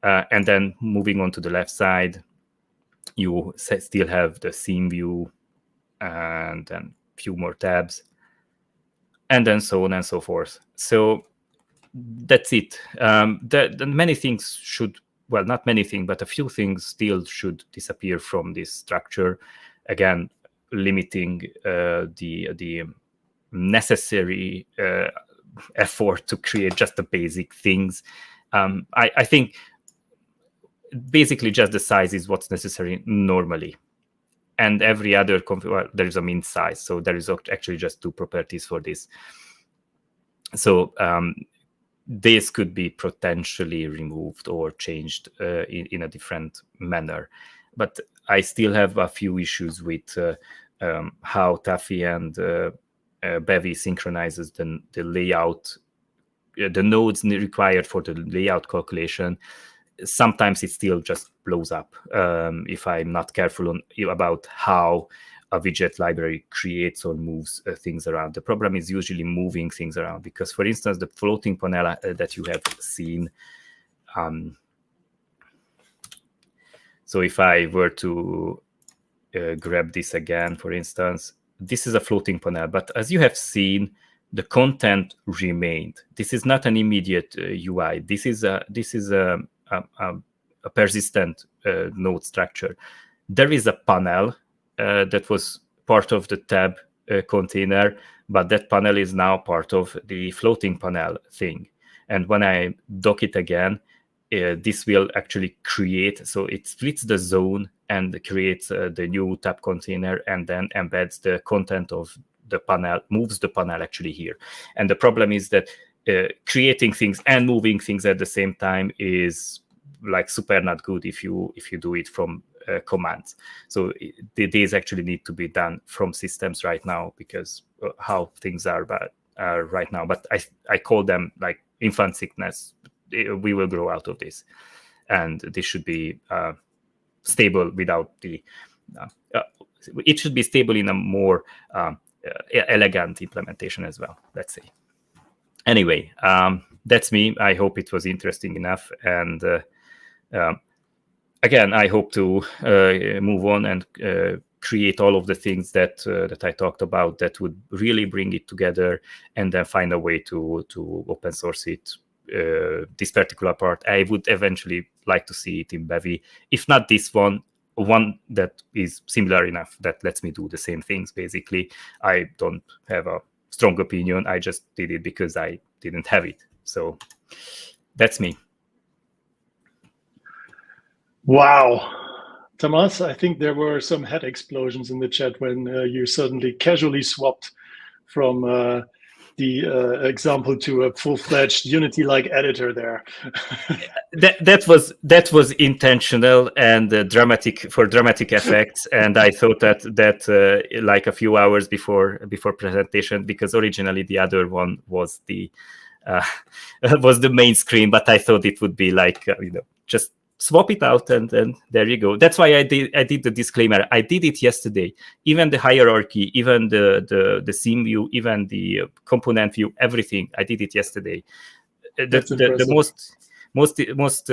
And then moving on to the left side, you still have the scene view and then a few more tabs, and then so on and so forth. So that's it. The many things should, well, not many things, but a few things still should disappear from this structure. Again, limiting the necessary effort to create just the basic things. I think basically just the size is what's necessary normally. And every other, well, there is a min size. So there is actually just two properties for this. So this could be potentially removed or changed in a different manner. But I still have a few issues with how Taffy and Bevy synchronizes the layout, the nodes required for the layout calculation. Sometimes it still just blows up if I'm not careful about how a widget library creates or moves things around. The problem is usually moving things around because, for instance, the floating panel that you have seen. So if I were to grab this again, for instance, this is a floating panel, but as you have seen, the content remained. This is not an immediate UI. This is a persistent node structure. There is a panel that was part of the tab container, but that panel is now part of the floating panel thing. And when I dock it again, this will actually create, so it splits the zone and creates the new tab container and then embeds the content of the panel, moves the panel actually here. And the problem is that creating things and moving things at the same time is like super not good if you do it from commands. So these actually need to be done from systems right now because how things are right now. But I call them like infant sickness. We will grow out of this, and this should be stable without the. It should be stable in a more elegant implementation as well. Let's say. Anyway, that's me. I hope it was interesting enough, and again, I hope to move on and create all of the things that I talked about that would really bring it together, and then find a way to open source it. This particular part, I would eventually like to see it in Bevy. If not this one, one that is similar enough that lets me do the same things. Basically, I don't have a strong opinion. I just did it because I didn't have it. So that's me. Wow. Tomas, I think there were some head explosions in the chat when you suddenly casually swapped from the example to a full-fledged Unity-like editor there. that was intentional and dramatic for dramatic effects, and I thought that like a few hours before presentation, because originally the other one was the main screen, but I thought it would be like just swap it out and there you go. That's why I did the disclaimer. I did it yesterday. Even the hierarchy, even the scene view, even the component view, everything. I did it yesterday. The most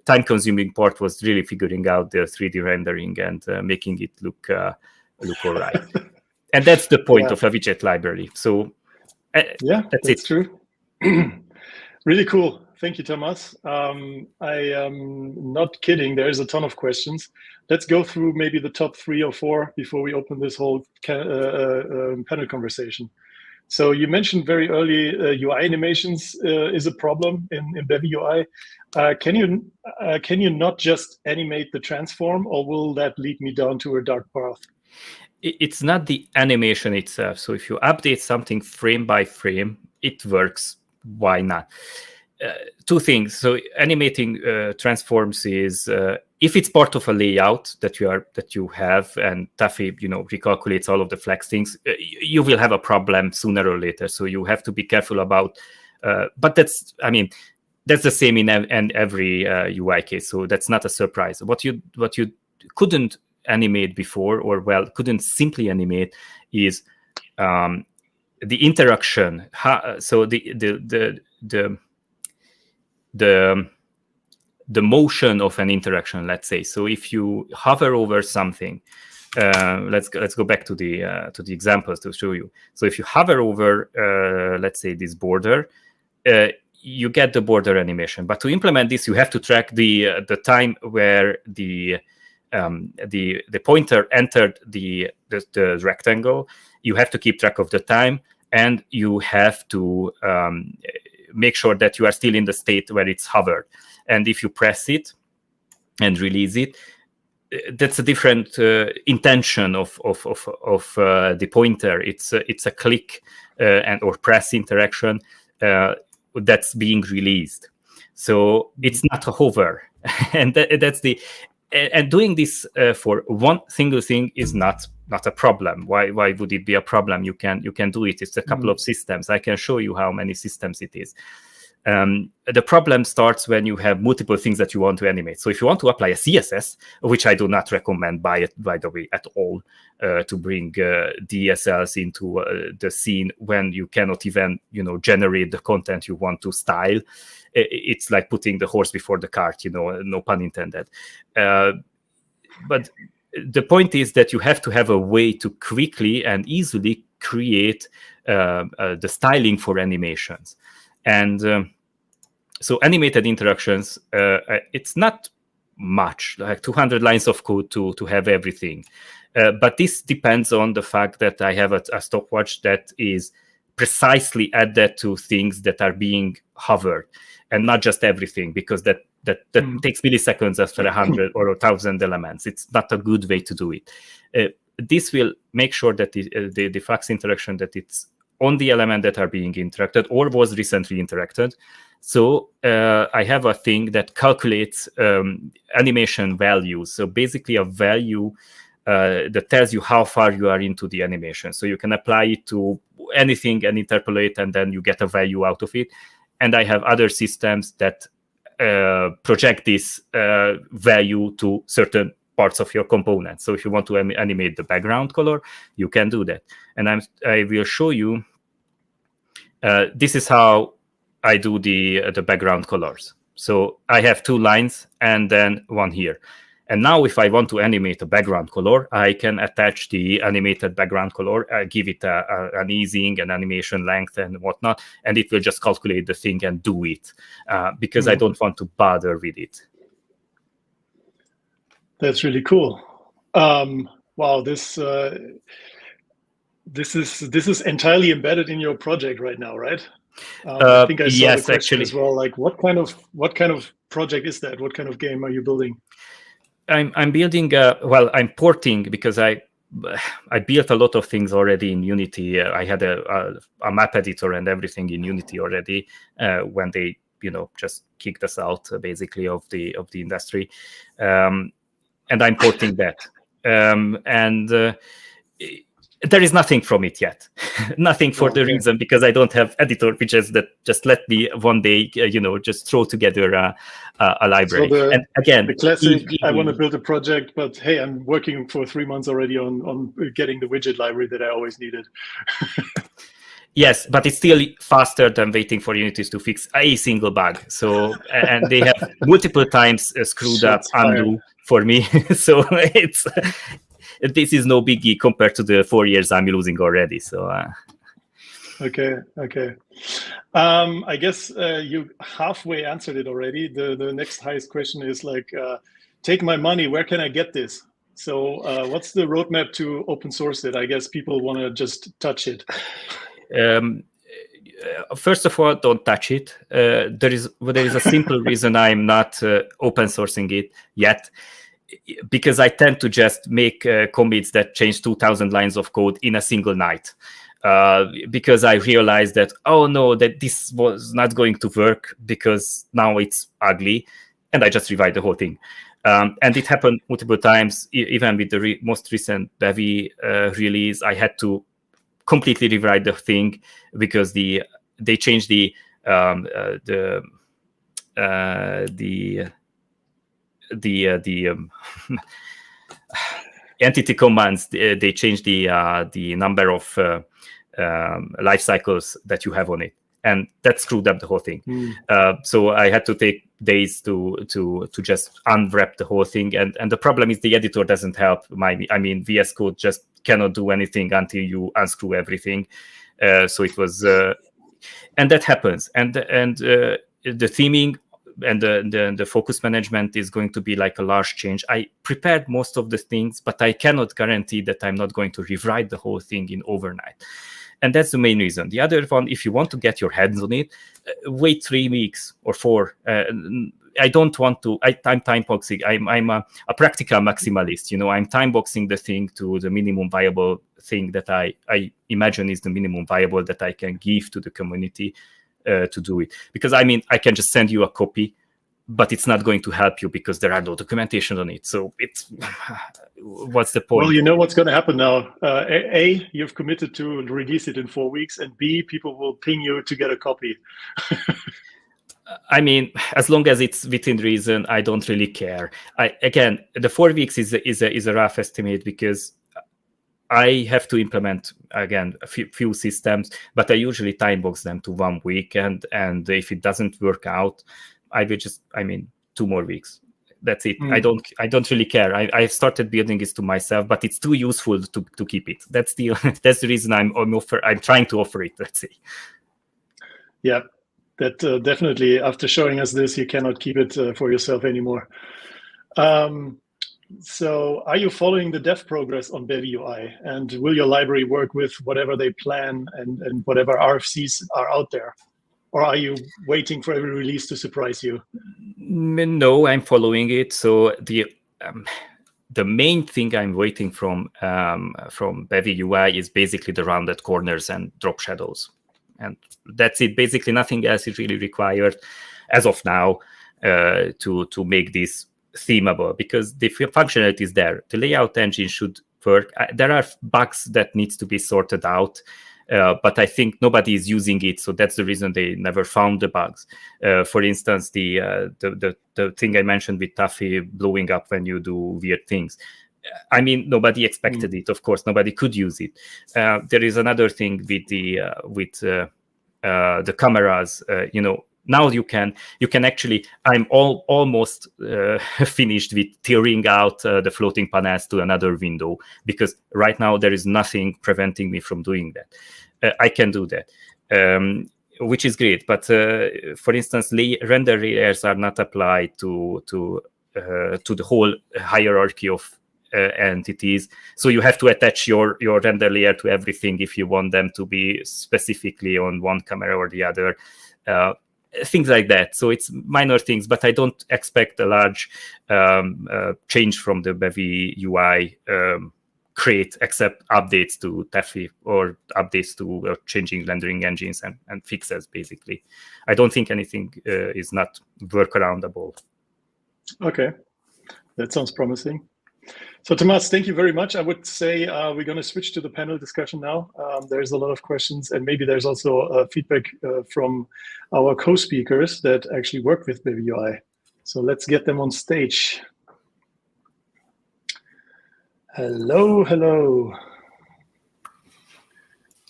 time-consuming part was really figuring out the 3D rendering and making it look all right. And that's the point of a widget library. So that's it. True. Really cool. Thank you, Tomas. I am not kidding. There's a ton of questions. Let's go through maybe the top 3 or 4 before we open this whole panel conversation. So you mentioned very early UI animations is a problem in Bevy UI. Can you not just animate the transform, or will that lead me down to a dark path? It's not the animation itself. So if you update something frame by frame, it works. Why not? 2 things. So animating transforms is if it's part of a layout that you have, and Taffy recalculates all of the flex things, you will have a problem sooner or later. So you have to be careful about. But that's the same in every UI case. So that's not a surprise. What you couldn't animate before, or couldn't simply animate, is the interaction. So the motion of an interaction, let's say. So if you hover over something, let's go back to the examples to show you. So if you hover over, let's say, this border, you get the border animation. But to implement this, you have to track the time where the pointer entered the rectangle. You have to keep track of the time, and you have to make sure that you are still in the state where it's hovered. And if you press it and release it, that's a different intention of the pointer. It's a click or press interaction that's being released. So it's not a hover, and that's the. And doing this for one single thing is not a problem. Why would it be a problem? You can do it. It's a couple of systems. I can show you how many systems it is. The problem starts when you have multiple things that you want to animate. So if you want to apply a CSS, which I do not recommend by the way at all, to bring DSLs into the scene when you cannot even generate the content you want to style. It's like putting the horse before the cart, no pun intended. But the point is that you have to have a way to quickly and easily create the styling for animations. And so animated interactions, it's not much, like 200 lines of code to have everything. But this depends on the fact that I have a stopwatch that is precisely added to things that are being hovered, and not just everything, because that takes milliseconds after 100 or 1,000 elements. It's not a good way to do it. This will make sure that the fax interaction, that it's on the element that are being interacted or was recently interacted. So I have a thing that calculates animation values. So basically a value that tells you how far you are into the animation. So you can apply it to anything and interpolate, and then you get a value out of it. And I have other systems that project this value to certain parts of your component. So if you want to animate the background color, you can do that. And I will show you. This is how I do the background colors. So I have 2 lines and then 1 here. And now if I want to animate a background color, I can attach the animated background color, give it an easing, an animation length and whatnot, and it will just calculate the thing and do it because I don't want to bother with it. That's really cool. Wow, this is entirely embedded in your project right now, right? I think I saw yes, the question actually. as well. Like, what kind of project is that? What kind of game are you building? I'm building. Well, I'm porting because I built a lot of things already in Unity. I had a map editor and everything in Unity already when they just kicked us out basically of the industry, and I'm porting that. There is nothing from it yet. Nothing for the reason because I don't have editor widgets that just let me one day, just throw together a library. So and again, the classic, I want to build a project, but hey, I'm working for 3 months already on getting the widget library that I always needed. Yes, but it's still faster than waiting for Unity to fix a single bug. So, and they have multiple times screwed up undo for me. So this is no biggie compared to the 4 years I'm losing already. So. Okay. I guess you halfway answered it already. The next highest question is like, take my money. Where can I get this? So what's the roadmap to open source it? I guess people want to just touch it. First of all, don't touch it. There is a simple reason I'm not open sourcing it yet, because I tend to just make commits that change 2,000 lines of code in a single night. Because I realized that, oh no, that this was not going to work because now it's ugly, and I just rewrite the whole thing. And it happened multiple times. Even with the most recent Bevy release, I had to completely rewrite the thing because they changed the entity commands. They changed the number of life cycles that you have on it, and that screwed up the whole thing. So I had to take days to just unwrap the whole thing, and the problem is the editor doesn't help. VS Code just cannot do anything until you unscrew everything. So it was, and that happens, and the theming and the focus management is going to be like a large change. I prepared most of the things, but I cannot guarantee that I'm not going to rewrite the whole thing in overnight. And that's the main reason. The other one, if you want to get your hands on it, wait 3 weeks or 4. I don't want to. I'm time boxing. I'm a practical maximalist. I'm time boxing the thing to the minimum viable thing that I imagine is the minimum viable that I can give to the community to do it. Because I can just send you a copy, but it's not going to help you because there are no documentation on it. So it's what's the point? Well, you know what's going to happen now. A, you've committed to release it in 4 weeks, and B, people will ping you to get a copy. As long as it's within reason, I don't really care. Again, the 4 weeks is a rough estimate because I have to implement again a few systems, but I usually time box them to 1 week, and if it doesn't work out, I will just 2 more weeks. That's it. I don't really care. I started building this to myself, but it's too useful to keep it. That's the reason I'm trying to offer it. Let's say. Yeah, that definitely. After showing us this, you cannot keep it for yourself anymore. So, are you following the dev progress on Bevy UI, and will your library work with whatever they plan and whatever RFCs are out there? Or are you waiting for every release to surprise you? No, I'm following it. So the main thing I'm waiting from Bevy UI is basically the rounded corners and drop shadows, and that's it. Basically, nothing else is really required as of now to make this themable, because the functionality is there. The layout engine should work. There are bugs that needs to be sorted out. But I think nobody is using it, so that's the reason they never found the bugs. For instance, the thing I mentioned with Taffy blowing up when you do weird things. Nobody expected it. Of course, nobody could use it. There is another thing with the cameras. Now you can actually. I'm almost finished with tearing out the floating panels to another window, because right now there is nothing preventing me from doing that. I can do that, which is great. But for instance, render layers are not applied to to the whole hierarchy of entities. So you have to attach your render layer to everything if you want them to be specifically on one camera or the other. Things like that. So it's minor things, but I don't expect a large change from the Bevy UI create, except updates to TAFE or updates to changing rendering engines and fixes, basically. I don't think anything is not workaroundable. Okay, that sounds promising. So Tomas, thank you very much. I would say we're going to switch to the panel discussion now. There's a lot of questions, and maybe there's also feedback from our co-speakers that actually work with Bevy UI. So let's get them on stage. Hello, hello.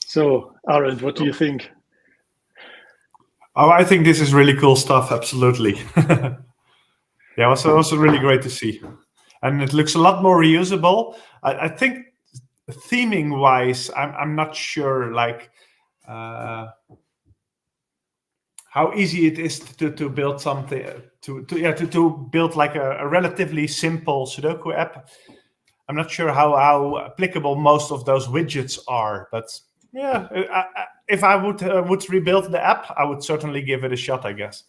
So Arend, what do you think? Oh, I think this is really cool stuff, absolutely. Yeah, also really great to see. And it looks a lot more reusable. I think theming wise, I'm not sure like how easy it is to build something to build like a relatively simple Sudoku app. I'm not sure how applicable most of those widgets are, but yeah, if I would rebuild the app, I would certainly give it a shot, I guess.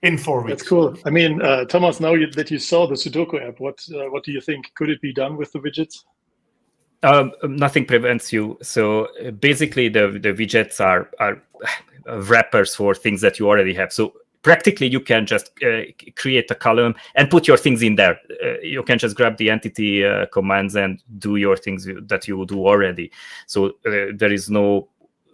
In 4 weeks. That's cool. I mean, Thomas, now that you saw the Sudoku app, what do you think? Could it be done with the widgets? Nothing prevents you. So basically, the widgets are wrappers for things that you already have. So practically, you can just create a column and put your things in there. You can just grab the entity commands and do your things that you do already. So there is no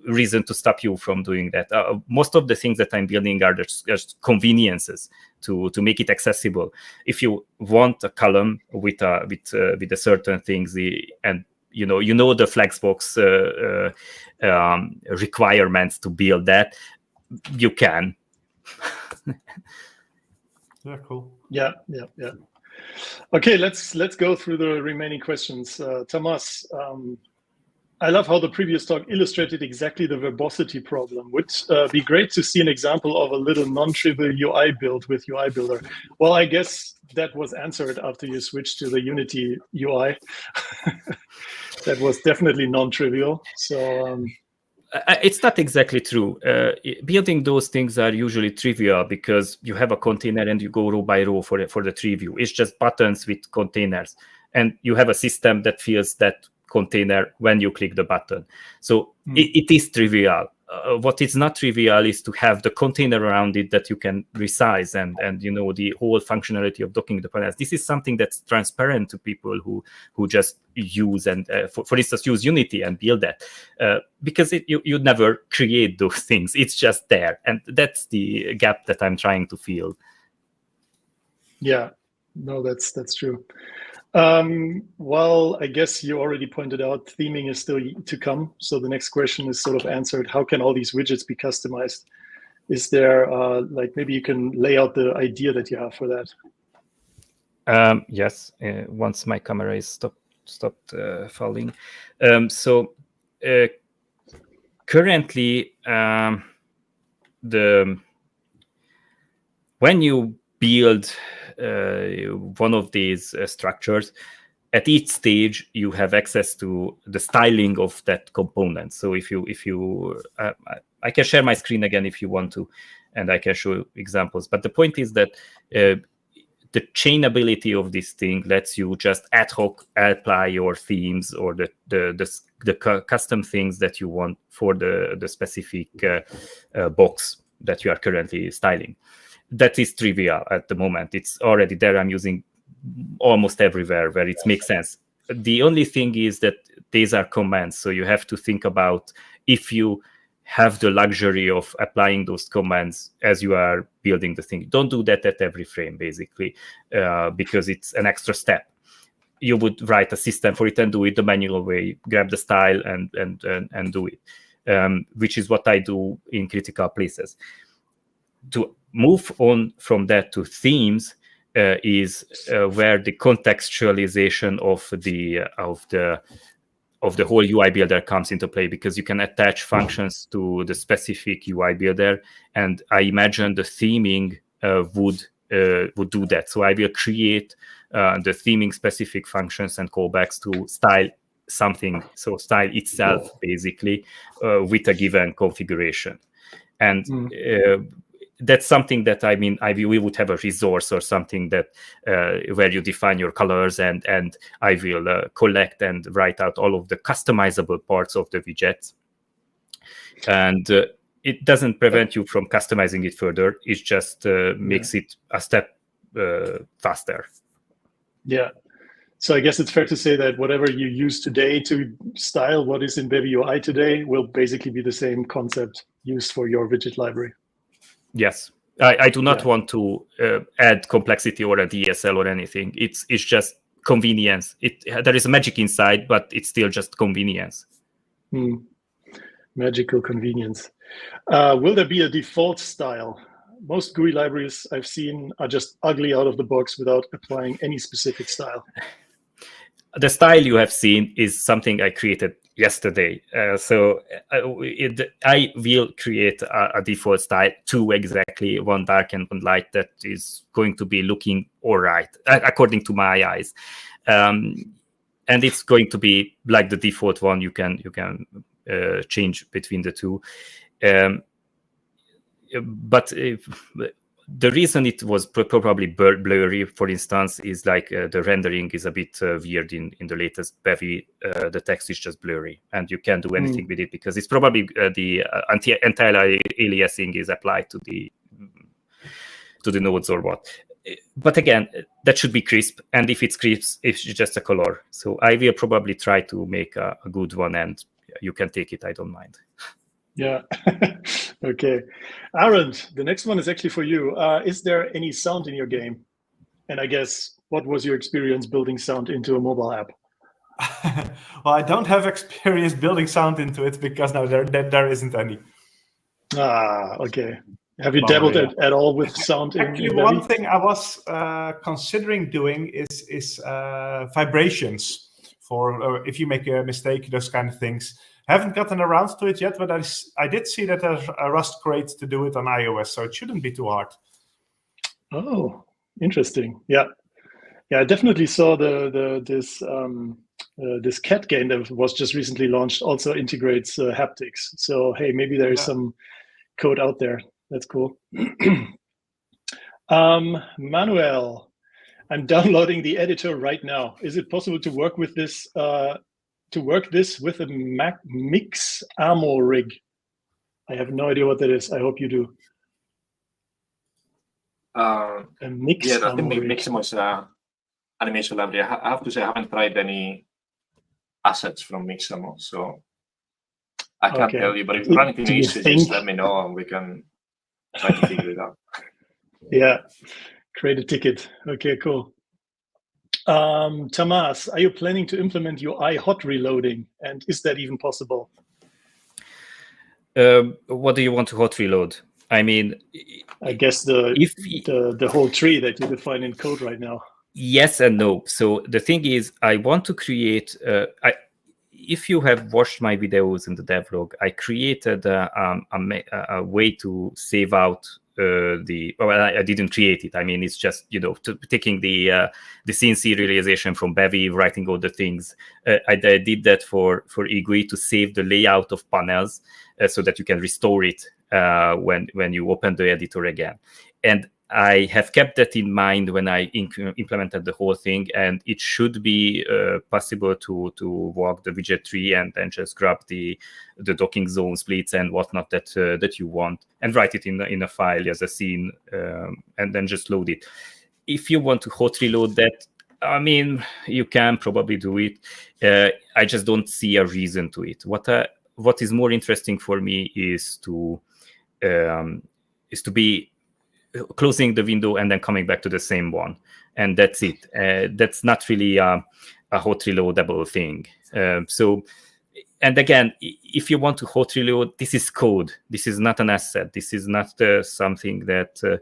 reason to stop you from doing that. Most of the things that I'm building are just conveniences to make it accessible. If you want a column with a certain things, and you know the Flexbox requirements to build that, you can. Yeah, cool. Yeah. Okay, let's go through the remaining questions. Thomas, I love how the previous talk illustrated exactly the verbosity problem. Would be great to see an example of a little non-trivial UI build with UI Builder. Well, I guess that was answered after you switched to the Unity UI. That was definitely non-trivial. So it's not exactly true. Building those things are usually trivial because you have a container and you go row by row for the tree view. It's just buttons with containers, and you have a system that fills that container when you click the button. So it is trivial. What is not trivial is to have the container around it that you can resize and the whole functionality of docking the panels. This is something that's transparent to people who just use and for instance use Unity and build that because you never create those things. It's just there, and that's the gap that I'm trying to fill. Yeah, no, that's true. Well, I guess you already pointed out theming is still to come. So the next question is sort of answered. How can all these widgets be customized? Is there maybe you can lay out the idea that you have for that? Yes, once my camera is stopped falling. So currently, when you build one of these structures, at each stage you have access to the styling of that component. So if you I can share my screen again if you want to, and I can show examples. But the point is that the chainability of this thing lets you just ad hoc apply your themes or the custom things that you want for the specific box that you are currently styling. That is trivial at the moment. It's already there. I'm using almost everywhere where it makes sense. The only thing is that these are commands. So you have to think about if you have the luxury of applying those commands as you are building the thing. Don't do that at every frame, basically, because it's an extra step. You would write a system for it and do it the manual way, grab the style and do it, which is what I do in critical places. To move on from that to themes is where the contextualization of the whole UI builder comes into play, because you can attach functions to the specific UI builder, and I imagine the theming would do that. So I will create the theming specific functions and callbacks to style something, so style itself basically with a given configuration. And that's something that we would have a resource or something that where you define your colors, and I will collect and write out all of the customizable parts of the widget. And it doesn't prevent you from customizing it further. It just makes it a step faster. Yeah. So I guess it's fair to say that whatever you use today to style what is in Bevy UI today will basically be the same concept used for your widget library. Yes. I do not want to add complexity or a DSL or anything. It's just convenience. There is a magic inside, but it's still just convenience. Magical convenience. Will there be a default style? Most GUI libraries I've seen are just ugly out of the box without applying any specific style. The style you have seen is something I created yesterday. So I will create a default style, two exactly, one dark and one light, that is going to be looking all right, according to my eyes. And it's going to be like the default one. You can change between the two. But the reason it was probably blurry, for instance, is like the rendering is a bit weird in the latest Bevy. The text is just blurry, and you can't do anything with it because it's probably the anti-aliasing is applied to the nodes or what. But again, that should be crisp, and if it's crisp, it's just a color. So I will probably try to make a good one, and you can take it. I don't mind. Yeah. Okay. Aaron, the next one is actually for you. Is there any sound in your game? And I guess, what was your experience building sound into a mobile app? Well, I don't have experience building sound into it because no, there isn't any. Okay. Have you dabbled at all with sound? Actually, one thing I was considering doing is vibrations for if you make a mistake, those kind of things. Haven't gotten around to it yet, but I did see that there's a Rust crate to do it on iOS, so it shouldn't be too hard. Oh, interesting. Yeah, I definitely saw this cat game that was just recently launched also integrates haptics. So hey, maybe there is some code out there. That's cool. Manuel, I'm downloading the editor right now. Is it possible to work with this? With a Mac Mix Ammo rig? I have no idea what that is. I hope you do. I think Mixamo is animation library. I have to say I haven't tried any assets from Mixamo, so I can't tell you. But if you run into issues, just let me know and we can try to figure it out. Yeah, create a ticket. Okay, cool. Tamas, are you planning to implement UI hot reloading? And is that even possible? What do you want to hot reload? I mean, I guess the whole tree that you define in code right now. Yes and no. So the thing is, I want to create. If you have watched my videos in the devlog, I created a way to save out I didn't create it. I mean, it's just taking the scene serialization from Bevy, writing all the things. I did that for eGUI to save the layout of panels so that you can restore it when you open the editor again. And I have kept that in mind when I implemented the whole thing, and it should be possible to walk the widget tree and then just grab the docking zone splits and whatnot that you want and write it in a file as a scene and then just load it. If you want to hot reload that, I mean, you can probably do it. I just don't see a reason to it. What is more interesting for me is to be closing the window and then coming back to the same one, and that's it. That's not really a hot reloadable thing. And again, if you want to hot reload, this is code. This is not an asset. This is not something that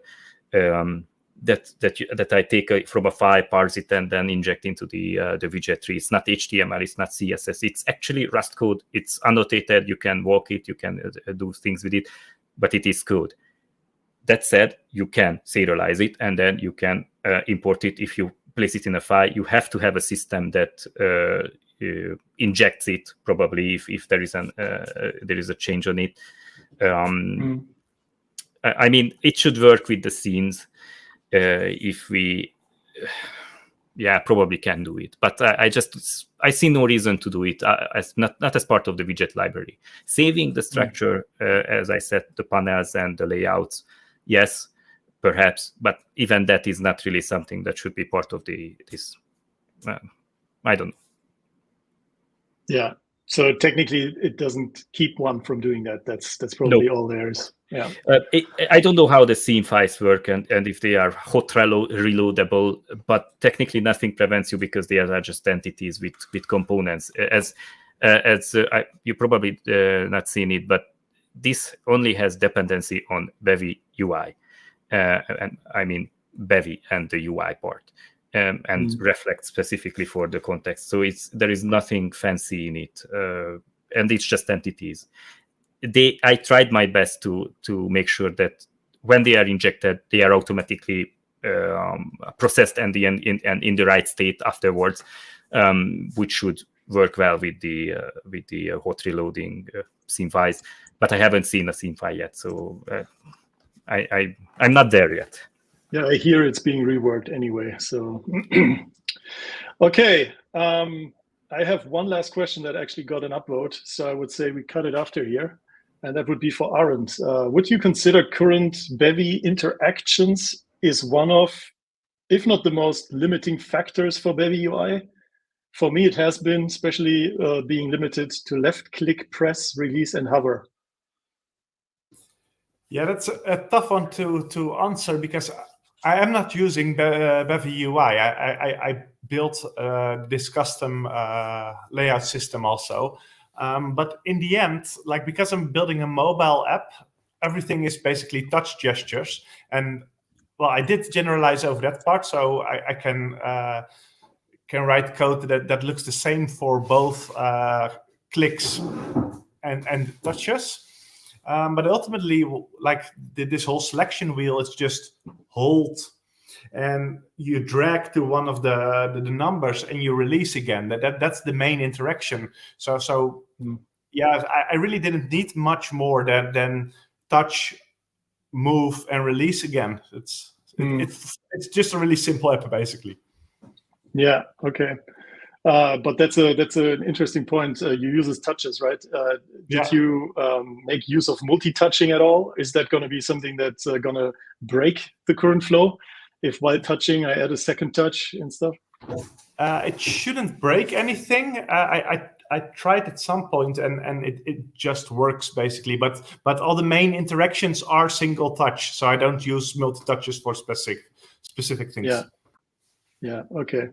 I take from a file, parse it, and then inject into the widget tree. It's not HTML. It's not CSS. It's actually Rust code. It's annotated. You can walk it. You can do things with it, but it is code. That said, you can serialize it, and then you can import it. If you place it in a file, you have to have a system that injects it, probably if there is a change on it. I mean, it should work with the scenes. If we probably can do it, but I see no reason to do it as not as part of the widget library. Saving the structure, as I said, the panels and the layouts, yes, perhaps, but even that is not really something that should be part of this. I don't know. Yeah. So technically, it doesn't keep one from doing that. That's probably all there is. Yeah. I don't know how the scene files work and if they are hot reloadable, but technically nothing prevents you, because they are just entities with components. As you probably not seen it, but this only has dependency on Bevy UI, and I mean Bevy and the UI part. And reflect specifically for the context. So there is nothing fancy in it, and it's just entities. I tried my best to make sure that when they are injected, they are automatically processed and in the right state afterwards, which should work well with the hot reloading scene files. But I haven't seen a scene file yet, so I'm not there yet. Yeah, I hear it's being reworked anyway. So, okay. I have one last question that actually got an upvote. So I would say we cut it after here. And that would be for Arend. Would you consider current Bevy interactions is one of, if not the most limiting factors for Bevy UI? For me, it has been, especially being limited to left-click, press, release, and hover. Yeah, that's a tough one to answer, because I am not using Bevy UI. I built this custom layout system also. But in the end, like, because I'm building a mobile app, everything is basically touch gestures. And well, I did generalize over that part, so I can write code that looks the same for both clicks and touches. But ultimately, like, this whole selection wheel is just hold, and you drag to one of the numbers and you release again. That's the main interaction. So yeah, I really didn't need much more than touch, move, and release again. It's just a really simple app, basically. Yeah. Okay. But that's an interesting point. You use as touches, right? Did you make use of multi-touching at all? Is that going to be something that's going to break the current flow? If while touching, I add a second touch and stuff? It shouldn't break anything. I tried at some point, and it just works, basically. But all the main interactions are single touch, so I don't use multi-touches for specific things. Yeah. Okay.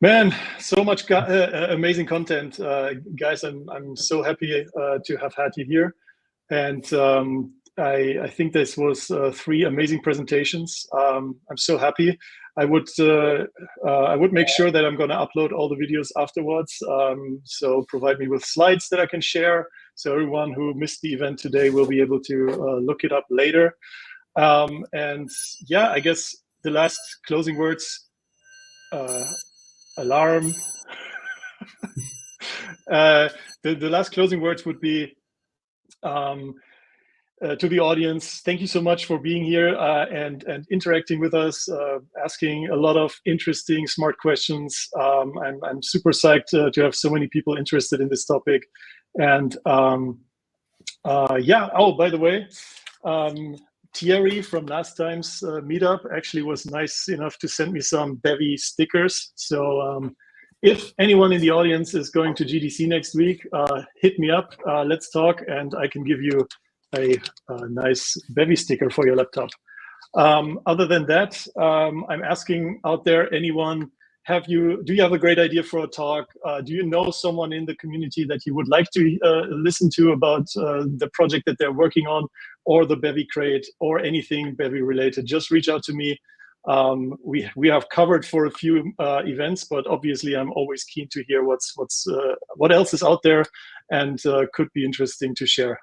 Man, so much amazing content, guys. I'm so happy to have had you here, and I think this was 3 amazing presentations. I'm so happy. I would make sure that I'm going to upload all the videos afterwards. So provide me with slides that I can share, so everyone who missed the event today will be able to look it up later. And yeah, I guess the last closing words. Alarm. The last closing words would be to the audience. Thank you so much for being here and interacting with us, asking a lot of interesting, smart questions. I'm super psyched to have so many people interested in this topic. And yeah. Oh, by the way, Thierry from last time's meetup actually was nice enough to send me some Bevy stickers. So if anyone in the audience is going to GDC next week, hit me up, let's talk, and I can give you a nice Bevy sticker for your laptop. Other than that, I'm asking out there, anyone, do you have a great idea for a talk? Do you know someone in the community that you would like to listen to about the project that they're working on, or the Bevy crate, or anything Bevy related? Just reach out to me. We have covered for a few events, but obviously I'm always keen to hear what else is out there and could be interesting to share.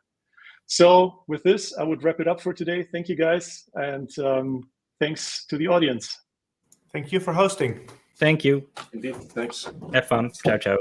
So with this, I would wrap it up for today. Thank you, guys. And thanks to the audience. Thank you for hosting. Thank you. Indeed, thanks. Have fun. Ciao, ciao.